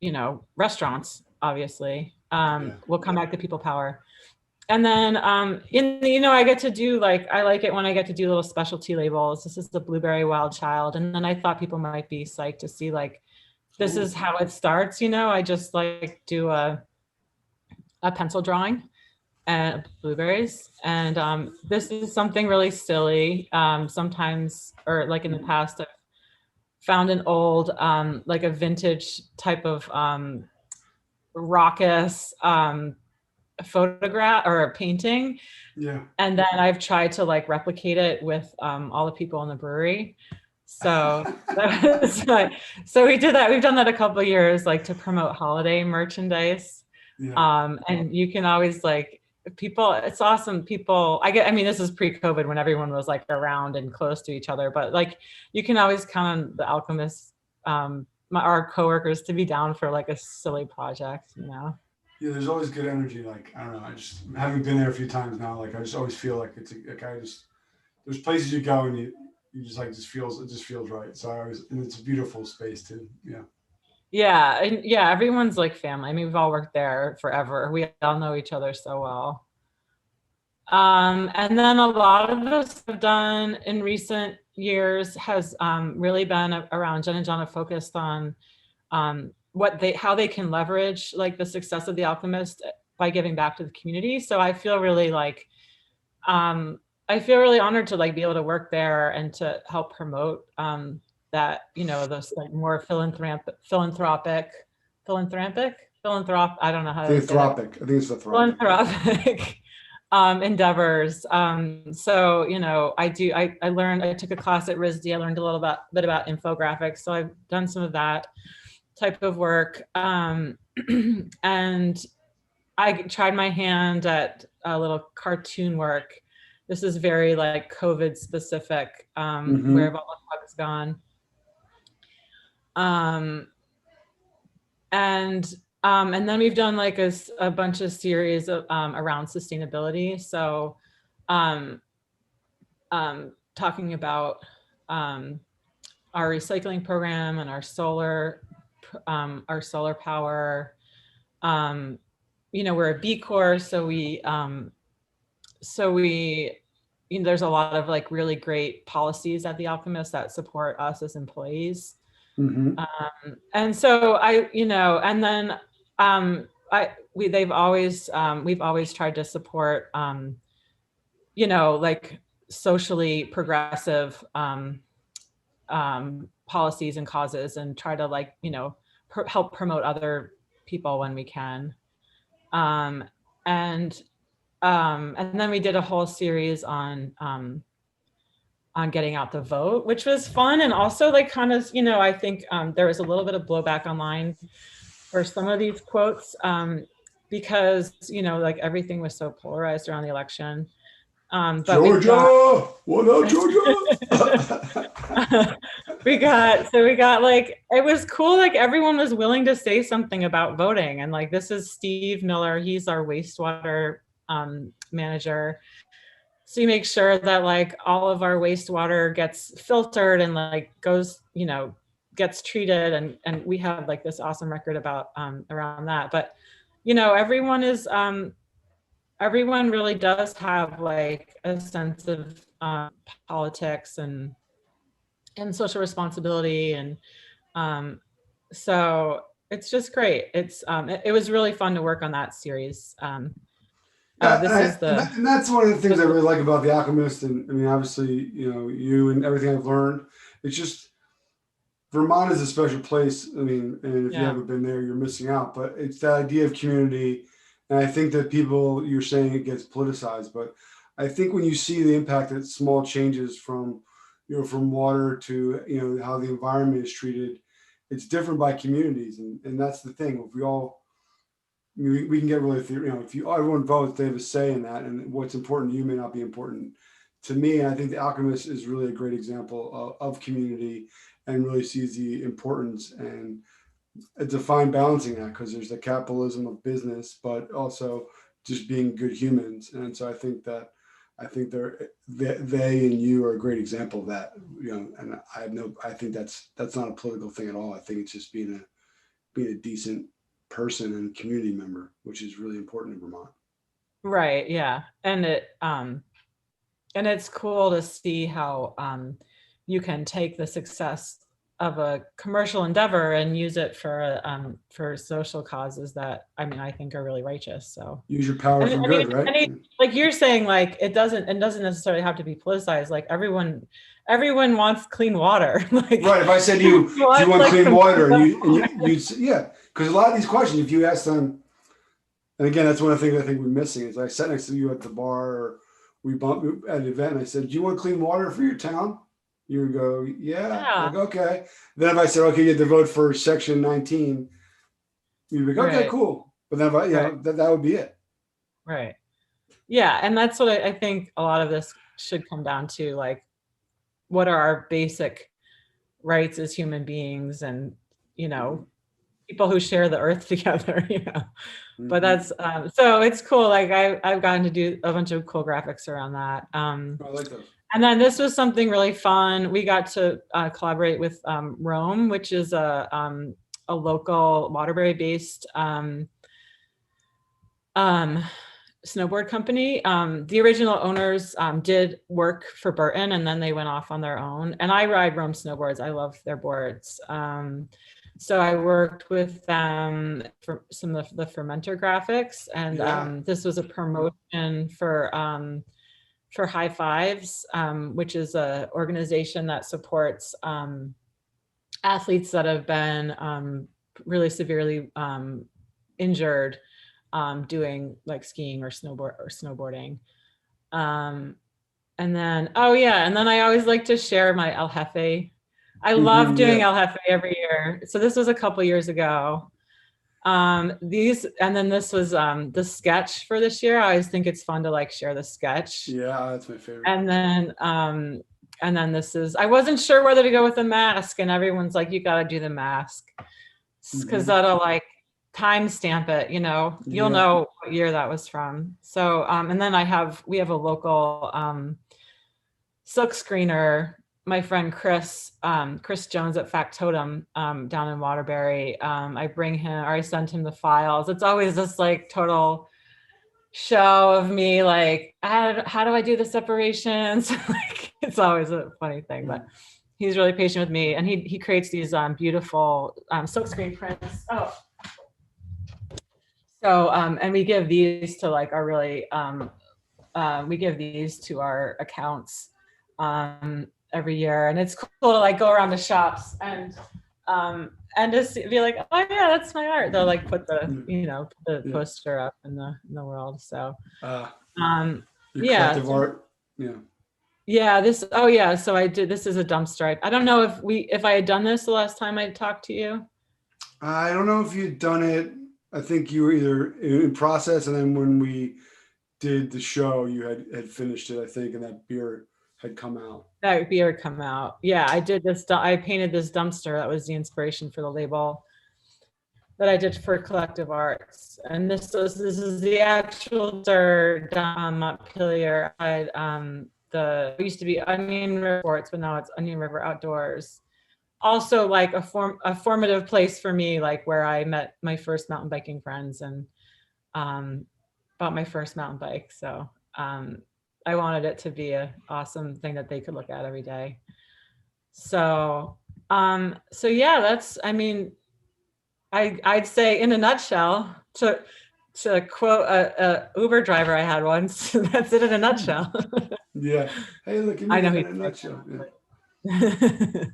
you know, restaurants, obviously. We'll come back to people power. And then, you know, I get to do like, I like it when I get to do little specialty labels. This is the Blueberry Wild Child. And then I thought people might be psyched to see like, this is how it starts, you know, I just like do a pencil drawing and blueberries. And this is something really silly. Sometimes, or like in the past, I've found an old, like a vintage type of raucous photograph or a painting. Yeah. And then I've tried to like replicate it with all the people in the brewery. So so we did that. We've done that a couple of years, like to promote holiday merchandise. Yeah. And you can always like people, it's awesome. People, I mean, this is pre-COVID when everyone was like around and close to each other, but like you can always count on the Alchemist, our coworkers to be down for like a silly project, you know? Yeah, there's always good energy. Like, I don't know, I just having been there a few times now, like I just always feel like like I just there's places you go and you just like it just feels right. So I always, and it's a beautiful space too. Yeah. Yeah. And yeah, everyone's like family. I mean, we've all worked there forever. We all know each other so well. And then a lot of us have done in recent years has really been around. Jen and John have focused on how they can leverage like the success of the Alchemist by giving back to the community. So I feel really like I feel really honored to like be able to work there and to help promote that, you know, those like more I don't know how to say that. Philanthropic. I think it's Philanthropic endeavors. So, you know, I took a class at RISD. I learned a little bit about infographics. So I've done some of that type of work. And I tried my hand at a little cartoon work. This is very like COVID specific, where have all the bugs gone? And then we've done like a bunch of series of, around sustainability. So talking about our recycling program and our solar power. You know, we're a B Corp, so we you know, there's a lot of like really great policies at the Alchemist that support us as employees. And so you know, and then we've always tried to support, you know, like socially progressive policies and causes, and try to like, you know, help promote other people when we can. And then we did a whole series on getting out the vote, which was fun. And also like kind of, you know, I think there was a little bit of blowback online for some of these quotes, because, you know, like everything was so polarized around the election. But Georgia! What up, Georgia? we got like, it was cool. Like everyone was willing to say something about voting. And like, this is Steve Miller. He's our wastewater manager. So you make sure that like all of our wastewater gets filtered and like goes, you know, gets treated. And we have like this awesome record about around that. But, you know, everyone really does have like a sense of politics and social responsibility. And so it's just great. It was really fun to work on that series. This is And that's one of the things I really like about the Alchemist. And I mean, obviously, you and everything I've learned. It's just Vermont is a special place. I mean, and if you haven't been there, you're missing out. But it's that idea of community, and I think that you're saying it gets politicized, but I think when you see the impact that small changes from, from water to how the environment is treated, it's different by communities, and that's the thing. If we all we can get really, if everyone votes, they have a say in that, and what's important to you may not be important to me. And I think the Alchemist is really a great example of community, and really sees the importance and it's a fine balancing act, because there's the capitalism of business, but also just being good humans. And so I think they and you are a great example of that. And I think that's not a political thing at all. I think it's just being a decent person and community member, which is really important in Vermont. Right. Yeah. And it's cool to see how you can take the success of a commercial endeavor and use it for social causes that I think are really righteous. So use your power for good, right? Like you're saying, like it doesn't necessarily have to be politicized. Like everyone wants clean water. Like, right. If I said to you, do you want clean water? And you'd yeah, because a lot of these questions, if you ask them, and again, that's one of the things I think we're missing, is I sat next to you at the bar, or we bumped at an event, and I said, do you want clean water for your town? You would go, yeah. Like, okay. Then if I said, okay, you have to vote for section 19, you'd be like, okay, cool. But then if I, that would be it. Right. Yeah. And that's what I think a lot of this should come down to, like, what are our basic rights as human beings, and, people who share the earth together, but that's, so it's cool. Like I've gotten to do a bunch of cool graphics around that. I like those. And then this was something really fun. We got to collaborate with Rome, which is a local Waterbury-based snowboard company. The original owners did work for Burton, and then they went off on their own. And I ride Rome snowboards. I love their boards. So I worked with them for some of the fermenter graphics, and this was a promotion for High Fives, which is an organization that supports athletes that have been really severely injured doing like skiing or snowboarding. And then I always like to share my El Jefe. I love doing El Jefe every year. So this was a couple years ago. And then this was the sketch for this year. I always think it's fun to like share the sketch. Yeah, that's my favorite. And then this is, I wasn't sure whether to go with the mask, and everyone's like, you got to do the mask, because that'll like timestamp it, you'll know what year that was from. So and then we have a local silk screener, my friend Chris Jones at Factotum down in Waterbury. I sent him the files. It's always this like total show of me, like, how do I do the separations? Like, it's always a funny thing, but he's really patient with me, and he creates these beautiful silk screen prints. So and we give these to like our really we give these to our accounts every year, and it's cool to like go around the shops and just be like, oh yeah, that's my art. They'll like put the poster up in the world. So collective art. So I did, this is a dumpster. I don't know if I had done this the last time I talked to you. I don't know if you'd done it. I think you were either in process, and then when we did the show, you had finished it, I think, and that beer had come out. Yeah, I did this. I painted this dumpster. That was the inspiration for the label that I did for Collective Arts. And this is the actual dirt down on Montpelier. It used to be Onion River Sports, but now it's Onion River Outdoors. Also like a formative place for me, like where I met my first mountain biking friends and bought my first mountain bike. So I wanted it to be an awesome thing that they could look at every day. So yeah, I'd say in a nutshell, to quote a Uber driver I had once, that's it in a nutshell. Yeah. Hey, look at me I know in he's a nutshell. Yeah.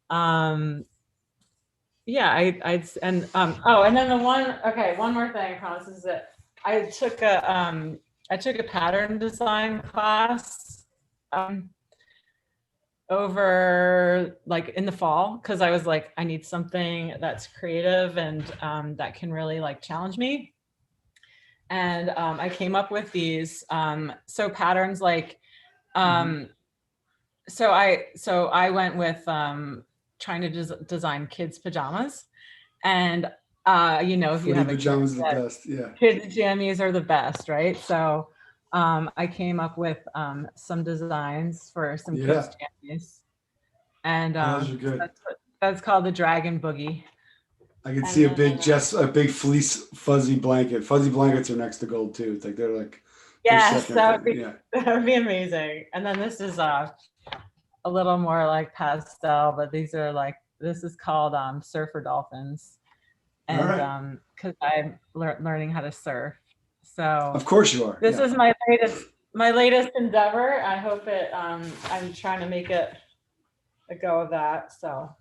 um yeah, and then one more thing I promise is that I took a pattern design class over like in the fall because I was like, I need something that's creative and that can really like challenge me. And I came up with these so patterns like so I went with trying to design kids pajamas. And if you Footy have a kid, pajamas are the best. Yeah. kids jammies are the best, right? So I came up with some designs for some Yeah. kids jammies, and Oh, those are so good. that's called the Dragon Boogie. I can see And a then a big fleece fuzzy blanket. Fuzzy blankets are next to gold too. It's like they're yes, second thing. Yeah. that would be amazing. And then this is a little more like pastel, but this is called Surfer Dolphins, All and right. because I'm learning how to surf. So Of course you are. this Yeah. is my latest endeavor. I hope it. I'm trying to make it a go of that. So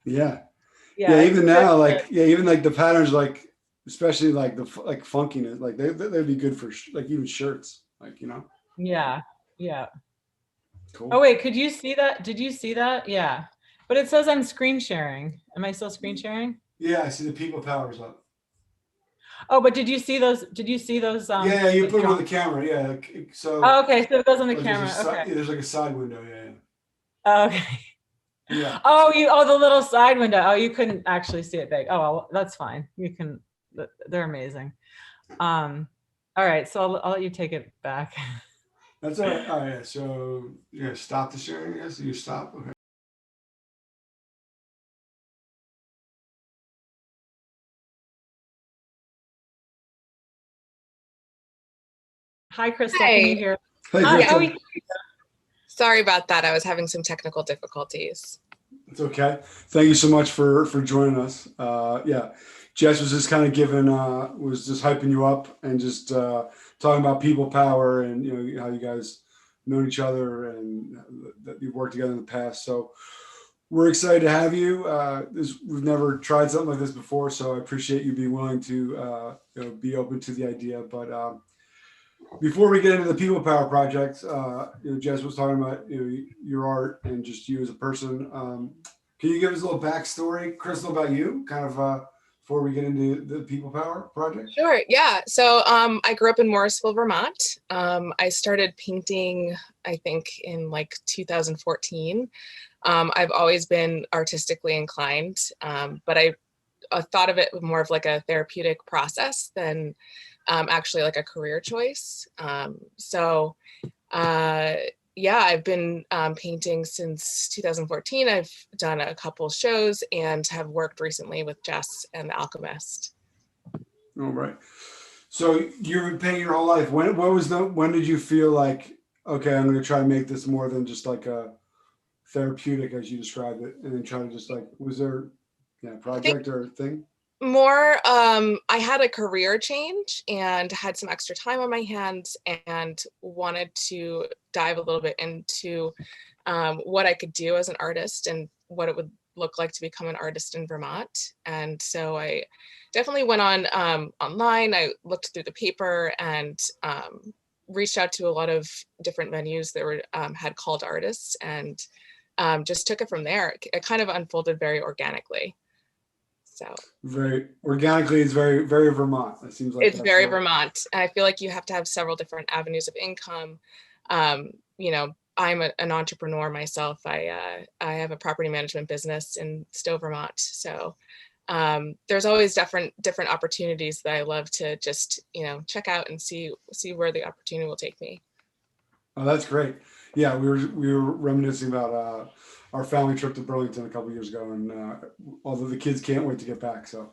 Yeah. yeah, Yeah. it's Even good. now, like, yeah, even like the patterns, like, especially like like funkiness, like they'd be good for like even shirts, like, Yeah, yeah. Oh cool. wait, could you see that? Did you see that? Yeah, but it says I'm screen sharing. Am I still screen sharing? Yeah. I see the people powers up. Oh, but did you see those? Did you see those? Yeah. Yeah. You put them on Drawings? the camera. Yeah. Like, so Oh, okay, so it goes on the like camera. Okay. there's like a side window. Yeah. Oh, okay. Yeah. Oh, the little side window. Oh, you couldn't actually see it big. Oh, well, that's fine. You can. They're amazing. All right, so I'll let you take it back. That's all right. All right. Yeah. So yeah, stop the sharing. Yes. You stop. Okay. Hi, Crystal. Can you Hi. hear? Hey, Hi. Oh, Yeah. Crystal. Sorry about that. I was having some technical difficulties. It's okay. Thank you so much for joining us. Yeah, Jess was just kind of was just hyping you up and just talking about people power and how you guys known each other and that you've worked together in the past. So we're excited to have you. We've never tried something like this before, so I appreciate you being willing to be open to the idea. But before we get into the People Power project, Jess was talking about your art and just you as a person. Can you give us a little backstory, Crystal, about you, kind of before we get into the People Power project? Sure. Yeah. So I grew up in Morrisville, Vermont. I started painting, I think, in like 2014. I've always been artistically inclined, but I thought of it more of like a therapeutic process than actually like a career choice. Yeah, I've been painting since 2014. I've done a couple shows and have worked recently with Jess and the Alchemist. All right. So you've been painting your whole life. When did you feel like, okay, I'm going to try to make this more than just like a therapeutic, as you described it, and then try to just like, was there a project or thing? More, I had a career change and had some extra time on my hands and wanted to dive a little bit into what I could do as an artist and what it would look like to become an artist in Vermont. And so I definitely went on online. I looked through the paper and reached out to a lot of different venues that were had called artists and just took it from there. It kind of unfolded very organically. So Very organically, it's very, very Vermont. It seems like it's that's very what. Vermont. And I feel like you have to have several different avenues of income. I'm an entrepreneur myself. I have a property management business in Stowe, Vermont. So there's always different opportunities that I love to just check out and see where the opportunity will take me. Oh, that's great. Yeah, we were reminiscing about our family trip to Burlington a couple years ago, and although the kids can't wait to get back, so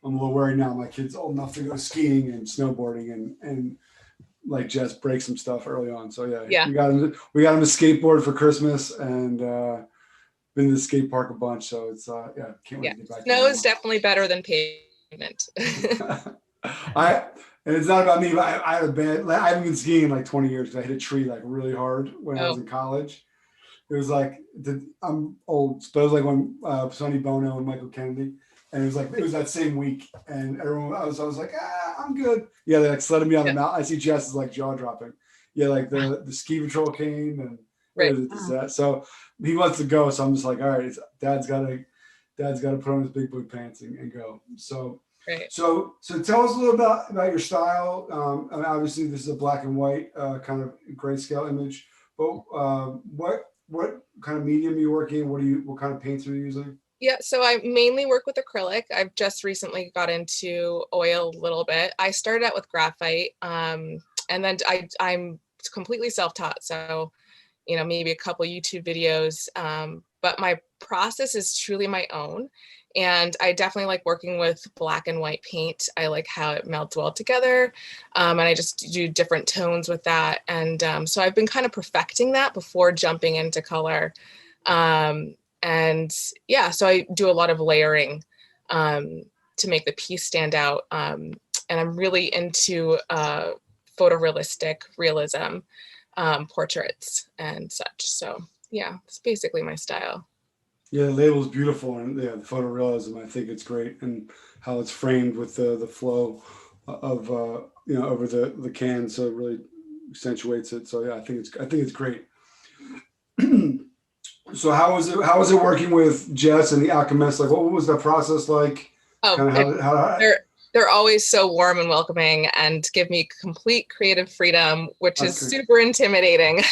I'm a little worried now. My kid's old enough to go skiing and snowboarding, and like Jess break some stuff early on. So yeah, Yeah. we got him a skateboard for Christmas, and been to the skate park a bunch, so it's yeah, can't wait Yeah, to get back snow there is definitely better than pavement. more. And it's not about me, but I had a bad. I haven't been skiing in like 20 years because I hit a tree like really hard when I was Oh, in college. It was like I'm old, but it was like when Sonny Bono and Michael Kennedy, and it was that same week, and everyone I was like, I'm good. Yeah, they like sledding me on the yeah, mountain. I see Jess is like jaw dropping. Yeah, like the ski patrol came and it right. was a disaster. So he wants to go, so I'm just like, all right, dad's got to put on his big boy pants and go. So. Right. So tell us a little about your style. I mean, obviously, this is a black and white kind of grayscale image. But what kind of medium are you working? What kind of paints are you using? Yeah, so I mainly work with acrylic. I've just recently got into oil a little bit. I started out with graphite, and then I'm completely self-taught. So, maybe a couple YouTube videos, but my process is truly my own. And I definitely like working with black and white paint. I like how it melts well together. And I just do different tones with that. And so I've been kind of perfecting that before jumping into color. And yeah, so I do a lot of layering to make the piece stand out. And I'm really into photorealistic realism, portraits and such. So yeah, it's basically my style. Yeah, the label is beautiful, and yeah, the photorealism. I think it's great, and how it's framed with the flow of over the can, so it really accentuates it. So yeah, I think it's great. So how was it working with Jess and the Alchemist? Like, what was that process like? Oh, Kind of how they're always so warm and welcoming and give me complete creative freedom, which that's is good. super intimidating.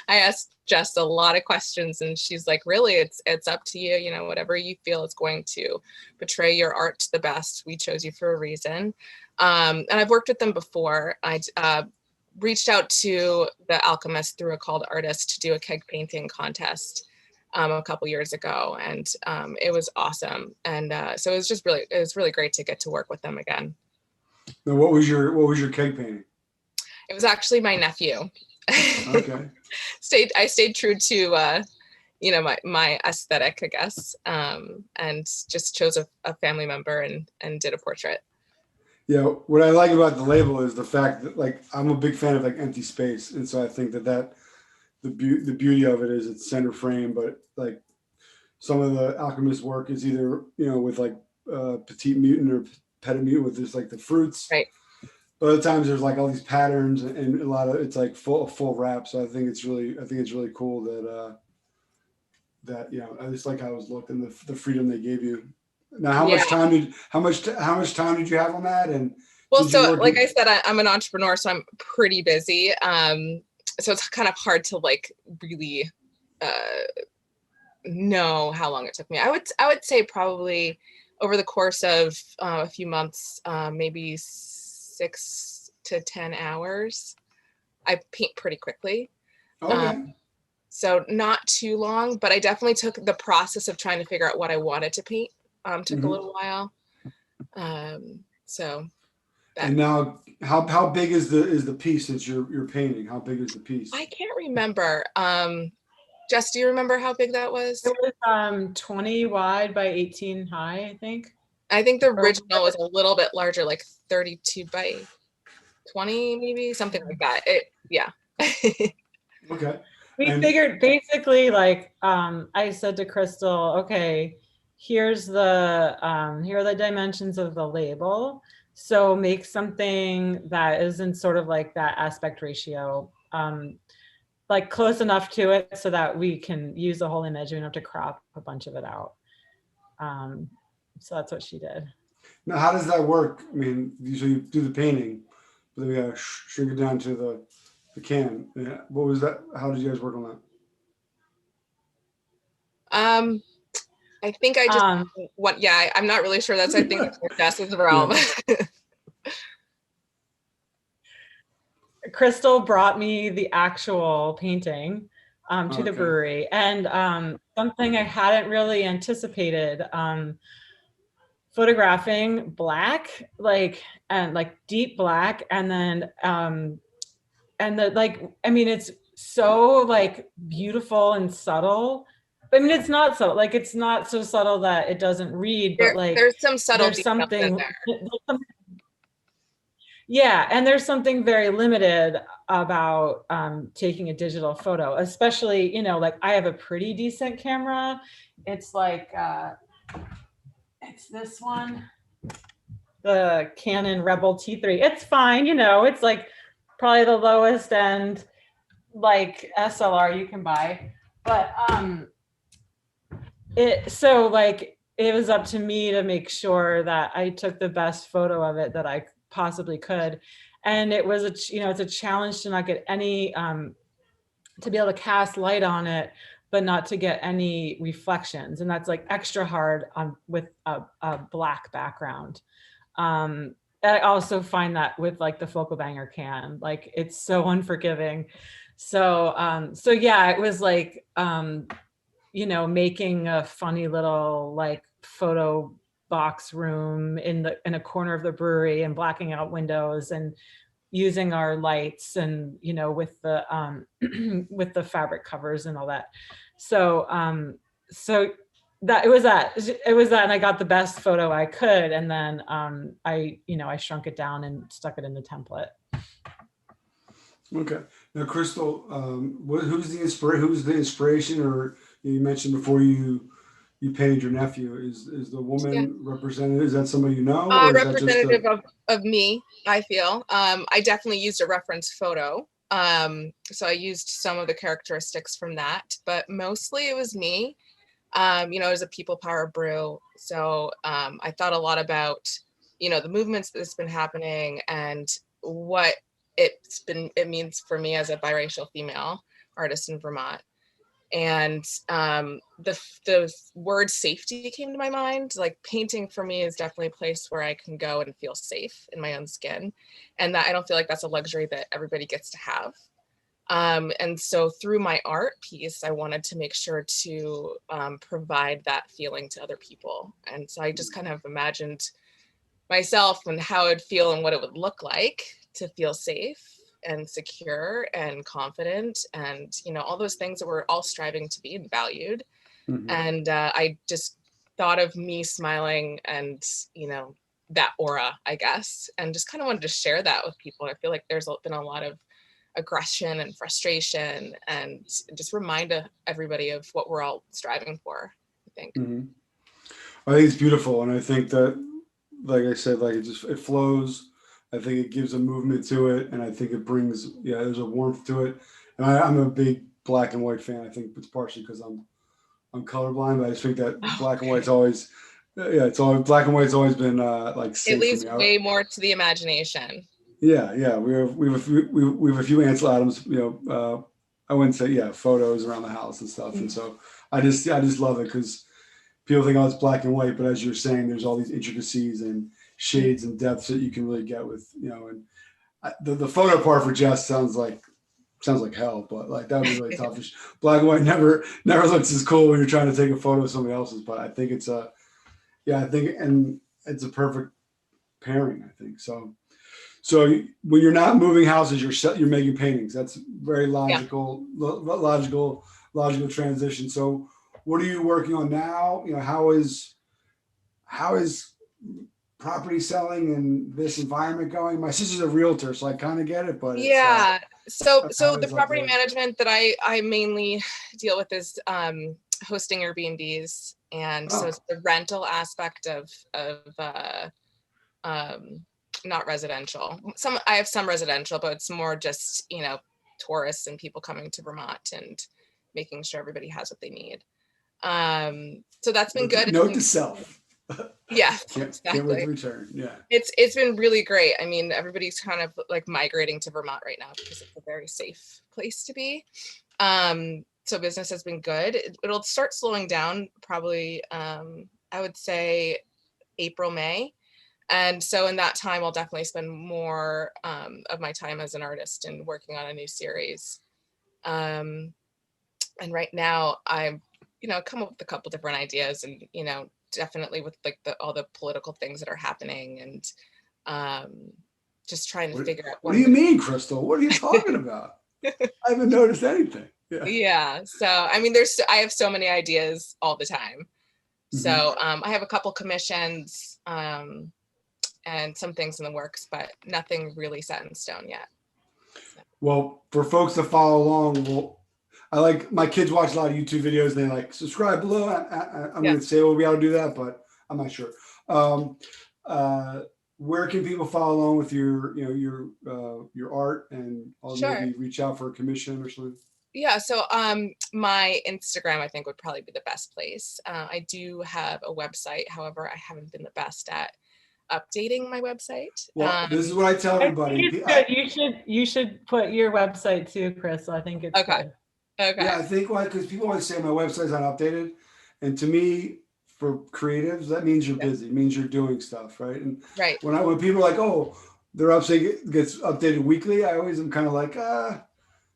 I asked Jess a lot of questions and she's like, really, it's up to you, whatever you feel is going to portray your art the best. We chose you for a reason. And I've worked with them before. I reached out to the Alchemist through a call to artists to do a keg painting contest a couple years ago, and it was awesome. And so it was really great to get to work with them again. Now, what was your cake painting? It was actually my nephew. Okay. I stayed true to my aesthetic, I guess, and just chose a family member and did a portrait. Yeah, what I like about the label is the fact that like I'm a big fan of like empty space, and so I think that the beauty of it is it's center frame, but like some of the Alchemist work is either with like petite mutant or petit mutant with just like the fruits. Right. But other times there's like all these patterns and a lot of it's like full wrap. So I think it's really cool that I just like how it was looked and the freedom they gave you. Now, Yeah. how much time did you have on that? And Well, did you so work like I said, I'm an entrepreneur, so I'm pretty busy. So it's kind of hard to like really know how long it took me. I would say probably over the course of a few months, maybe 6 to 10 hours. I paint pretty quickly. Okay. So not too long, but I definitely took the process of trying to figure out what I wanted to paint. Took a little while. So that, And now, how big is the piece since you're painting? How big is the piece? I can't remember. Jess, do you remember how big that was? It was 20 wide by 18 high, I think. I think the original was a little bit larger, like 32 by 20, maybe something like that. Yeah. Okay. We figured basically like I said to Crystal, okay, here are the dimensions of the label. So make something that isn't sort of like that aspect ratio, like close enough to it so that we can use the whole image. We don't have to crop a bunch of it out. So that's what she did. Now, how does that work? I mean, so you do the painting, but then we gotta shrink it down to the can. Yeah. What was that? How did you guys work on that? I think I just I'm not really sure. I think it's Jess's realm. Yeah. Crystal brought me the actual painting to the brewery, and something I hadn't really anticipated, photographing black, like deep black, and then it's so like beautiful and subtle, I mean, it's not so like, it's not so subtle that it doesn't read, but like There's some subtle there's details in something, there. yeah, and there's something very limited about taking a digital photo, especially, you know, like I have a pretty decent camera. It's like, it's this one, the Canon Rebel T3. It's fine, you know, it's like probably the lowest end like SLR you can buy. But so like it was up to me to make sure that I took the best photo of it that I possibly could. And it was it's a challenge to not get any to be able to cast light on it, but not to get any reflections. And that's like extra hard on with a black background. I also find that with like the focal banger can, like it's so unforgiving. So yeah, it was like making a funny little like photo box room in a corner of the brewery and blacking out windows and using our lights and with the with the fabric covers and all that. So that it was that and I got the best photo I could, and then I shrunk it down and stuck it in the template. Okay. Now, Crystal, who's the inspiration? Or you mentioned before you painted your nephew. Is the woman represented? Is that somebody you know, or is representative that just of me? I feel I definitely used a reference photo. So I used some of the characteristics from that, but mostly it was me. It was a people power brew. So I thought a lot about, the movements that's been happening and what it means for me as a biracial female artist in Vermont. And the word safety came to my mind. Like painting for me is definitely a place where I can go and feel safe in my own skin. And that I don't feel like that's a luxury that everybody gets to have. And so through my art piece, I wanted to make sure to provide that feeling to other people. And so I just kind of imagined myself and how it'd feel and what it would look like to feel safe and secure and confident and, all those things that we're all striving to be and valued. Mm-hmm. And I just thought of me smiling and, that aura, I guess, and just kind of wanted to share that with people. I feel like there's been a lot of aggression and frustration, and just remind everybody of what we're all striving for, I think. Mm-hmm. I think it's beautiful. And I think that, like I said, like it flows. I think it gives a movement to it. And I think it brings, there's a warmth to it. And I'm a big black and white fan. I think it's partially because I'm colorblind, but I just think that black and white's always, it's always, black and white's always been like safe. It leaves way more to the imagination. Yeah. We have a few Ansel Adams, I wouldn't say, photos around the house and stuff. Mm-hmm. And so I just love it because people think, it's black and white, but as you're saying, there's all these intricacies and shades and depths that you can really get with, and the photo part for Jess sounds like hell, but like that would be really tough. Black and white never looks as cool when you're trying to take a photo of somebody else's, but I think it's and it's a perfect pairing, I think. So when you're not moving houses, you're making paintings. That's very logical, logical transition. So what are you working on now? How is property selling in this environment going? My sister's a realtor, so I kind of get it, but so the property management that I mainly deal with is hosting Airbnbs, and so it's the rental aspect of not residential. I have some residential, but it's more just tourists and people coming to Vermont and making sure everybody has what they need. So that's been good. Note to self. Yeah, exactly. Can't wait to return. Yeah, it's been really great. I mean, everybody's kind of like migrating to Vermont right now because it's a very safe place to be. So business has been good. It'll start slowing down probably, I would say April, May. And so in that time, I'll definitely spend more of my time as an artist and working on a new series. And right now I'm, come up with a couple different ideas and, definitely with like all the political things that are happening and just trying to figure out. What do you mean, Crystal? What are you talking about? I haven't noticed anything. Yeah. So, I mean, I have so many ideas all the time. So I have a couple commissions and some things in the works, but nothing really set in stone yet. So. Well, for folks to follow along, I like my kids watch a lot of YouTube videos. And they like subscribe below. I'm going to say we'll be able to do that, but I'm not sure. Where can people follow along with your art and maybe reach out for a commission or something? Yeah, so my Instagram, I think, would probably be the best place. I do have a website. However, I haven't been the best at updating my website. Well, this is what I tell everybody. You should put your website too, Crystal. I think it's good. Okay. Yeah, I think because people always say my website's not updated, and to me, for creatives, that means you're busy. It means you're doing stuff, right? And when people are like, oh, their website gets updated weekly, I always am kind of like,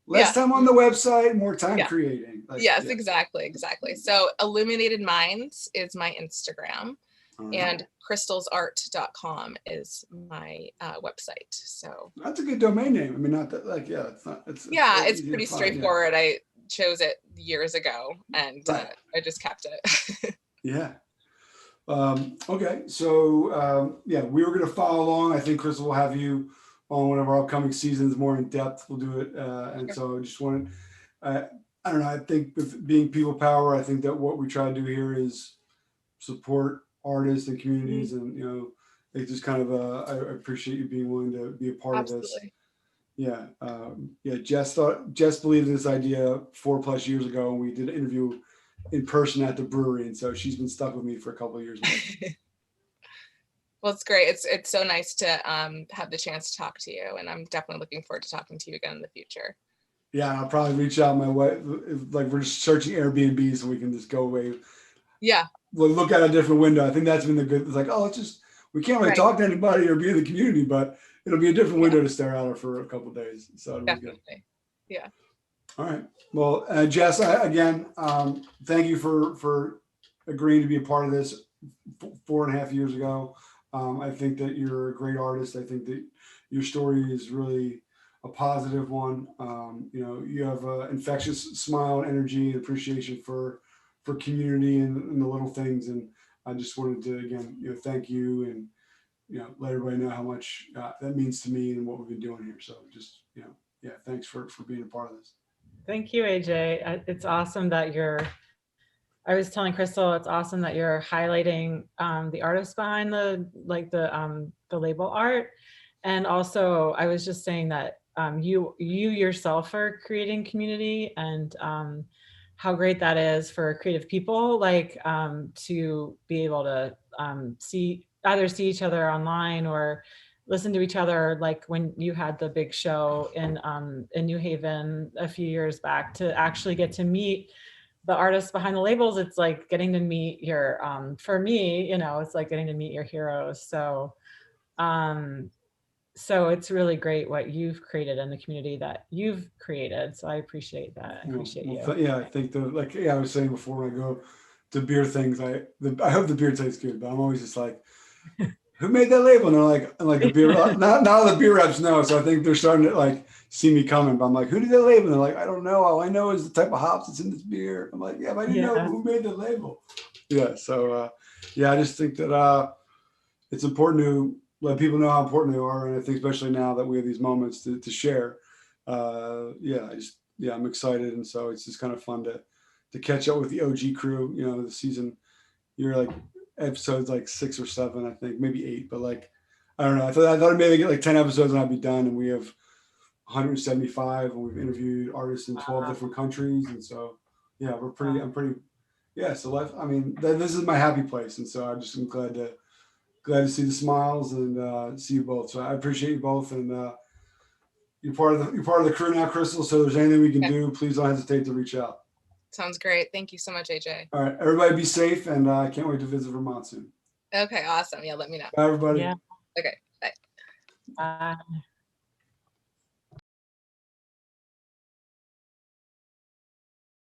less time on the website, more time creating. Yes, exactly. So Illuminated Minds is my Instagram, and crystalsart.com is my website. So that's a good domain name. I mean, not that it's pretty straightforward. I chose it years ago, and I just kept it. Yeah. Okay. So we were going to follow along. I think Crystal will have you on one of our upcoming seasons more in depth. We'll do it. So I just wanted, I don't know. I think with being people power, I think that what we try to do here is support artists and communities, and it just kind of I appreciate you being willing to be a part of this. Yeah. Jess believed in this idea 4+ years ago, and we did an interview in person at the brewery, and so she's been stuck with me for a couple of years now. Well, it's great. It's so nice to have the chance to talk to you, and I'm definitely looking forward to talking to you again in the future. Yeah, I'll probably reach out my way. Like we're just searching Airbnb so we can just go away. Yeah. We'll look at a different window. I think that's been the good. It's like, we can't really talk to anybody or be in the community, but it'll be a different window to stare out for a couple of days. So it'll be good. Yeah. All right. Well, Jess, again, thank you for agreeing to be a part of this 4.5 years ago. I think that you're a great artist. I think that your story is really a positive one. You have an infectious smile and energy and appreciation for community and the little things. And I just wanted to, again, thank you and, let everybody know how much that means to me and what we've been doing here. So just, thanks for being a part of this. Thank you, AJ. It's awesome that I was telling Crystal, it's awesome that you're highlighting the artists behind the label art. And also I was just saying that you yourself are creating community, and how great that is for creative people, to be able to either see each other online or listen to each other, like when you had the big show in New Haven a few years back, to actually get to meet the artists behind the labels. It's like getting to meet your for me, it's like getting to meet your heroes. So so it's really great what you've created in the community that you've created. So I appreciate that. I appreciate you. I think I was saying before, when I go to beer things, I hope the beer tastes good, but I'm always just like, who made that label? And they're like the beer, now the beer reps know. So I think they're starting to see me coming, but I'm like, who did that label? And they're like, I don't know. All I know is the type of hops that's in this beer. I'm like, but I didn't know who made the label. Yeah. So I just think that it's important to let people know how important they are. And I think especially now that we have these moments to share, I'm excited. And so it's just kind of fun to catch up with the OG crew, the season. You're like episodes 6 or 7, I think, maybe 8, but I don't know. I thought I'd maybe get 10 episodes and I'd be done. And we have 175, and we've interviewed artists in 12 different countries. And so, I'm pretty, so this is my happy place. And so I'm glad to see the smiles and see you both. So I appreciate you both. And you're part of the crew now, Crystal. So if there's anything we can do, please don't hesitate to reach out. Sounds great. Thank you so much, AJ. All right. Everybody be safe, and I can't wait to visit Vermont soon. Okay, awesome. Yeah, let me know. Bye, everybody. Yeah. Okay, bye. Bye.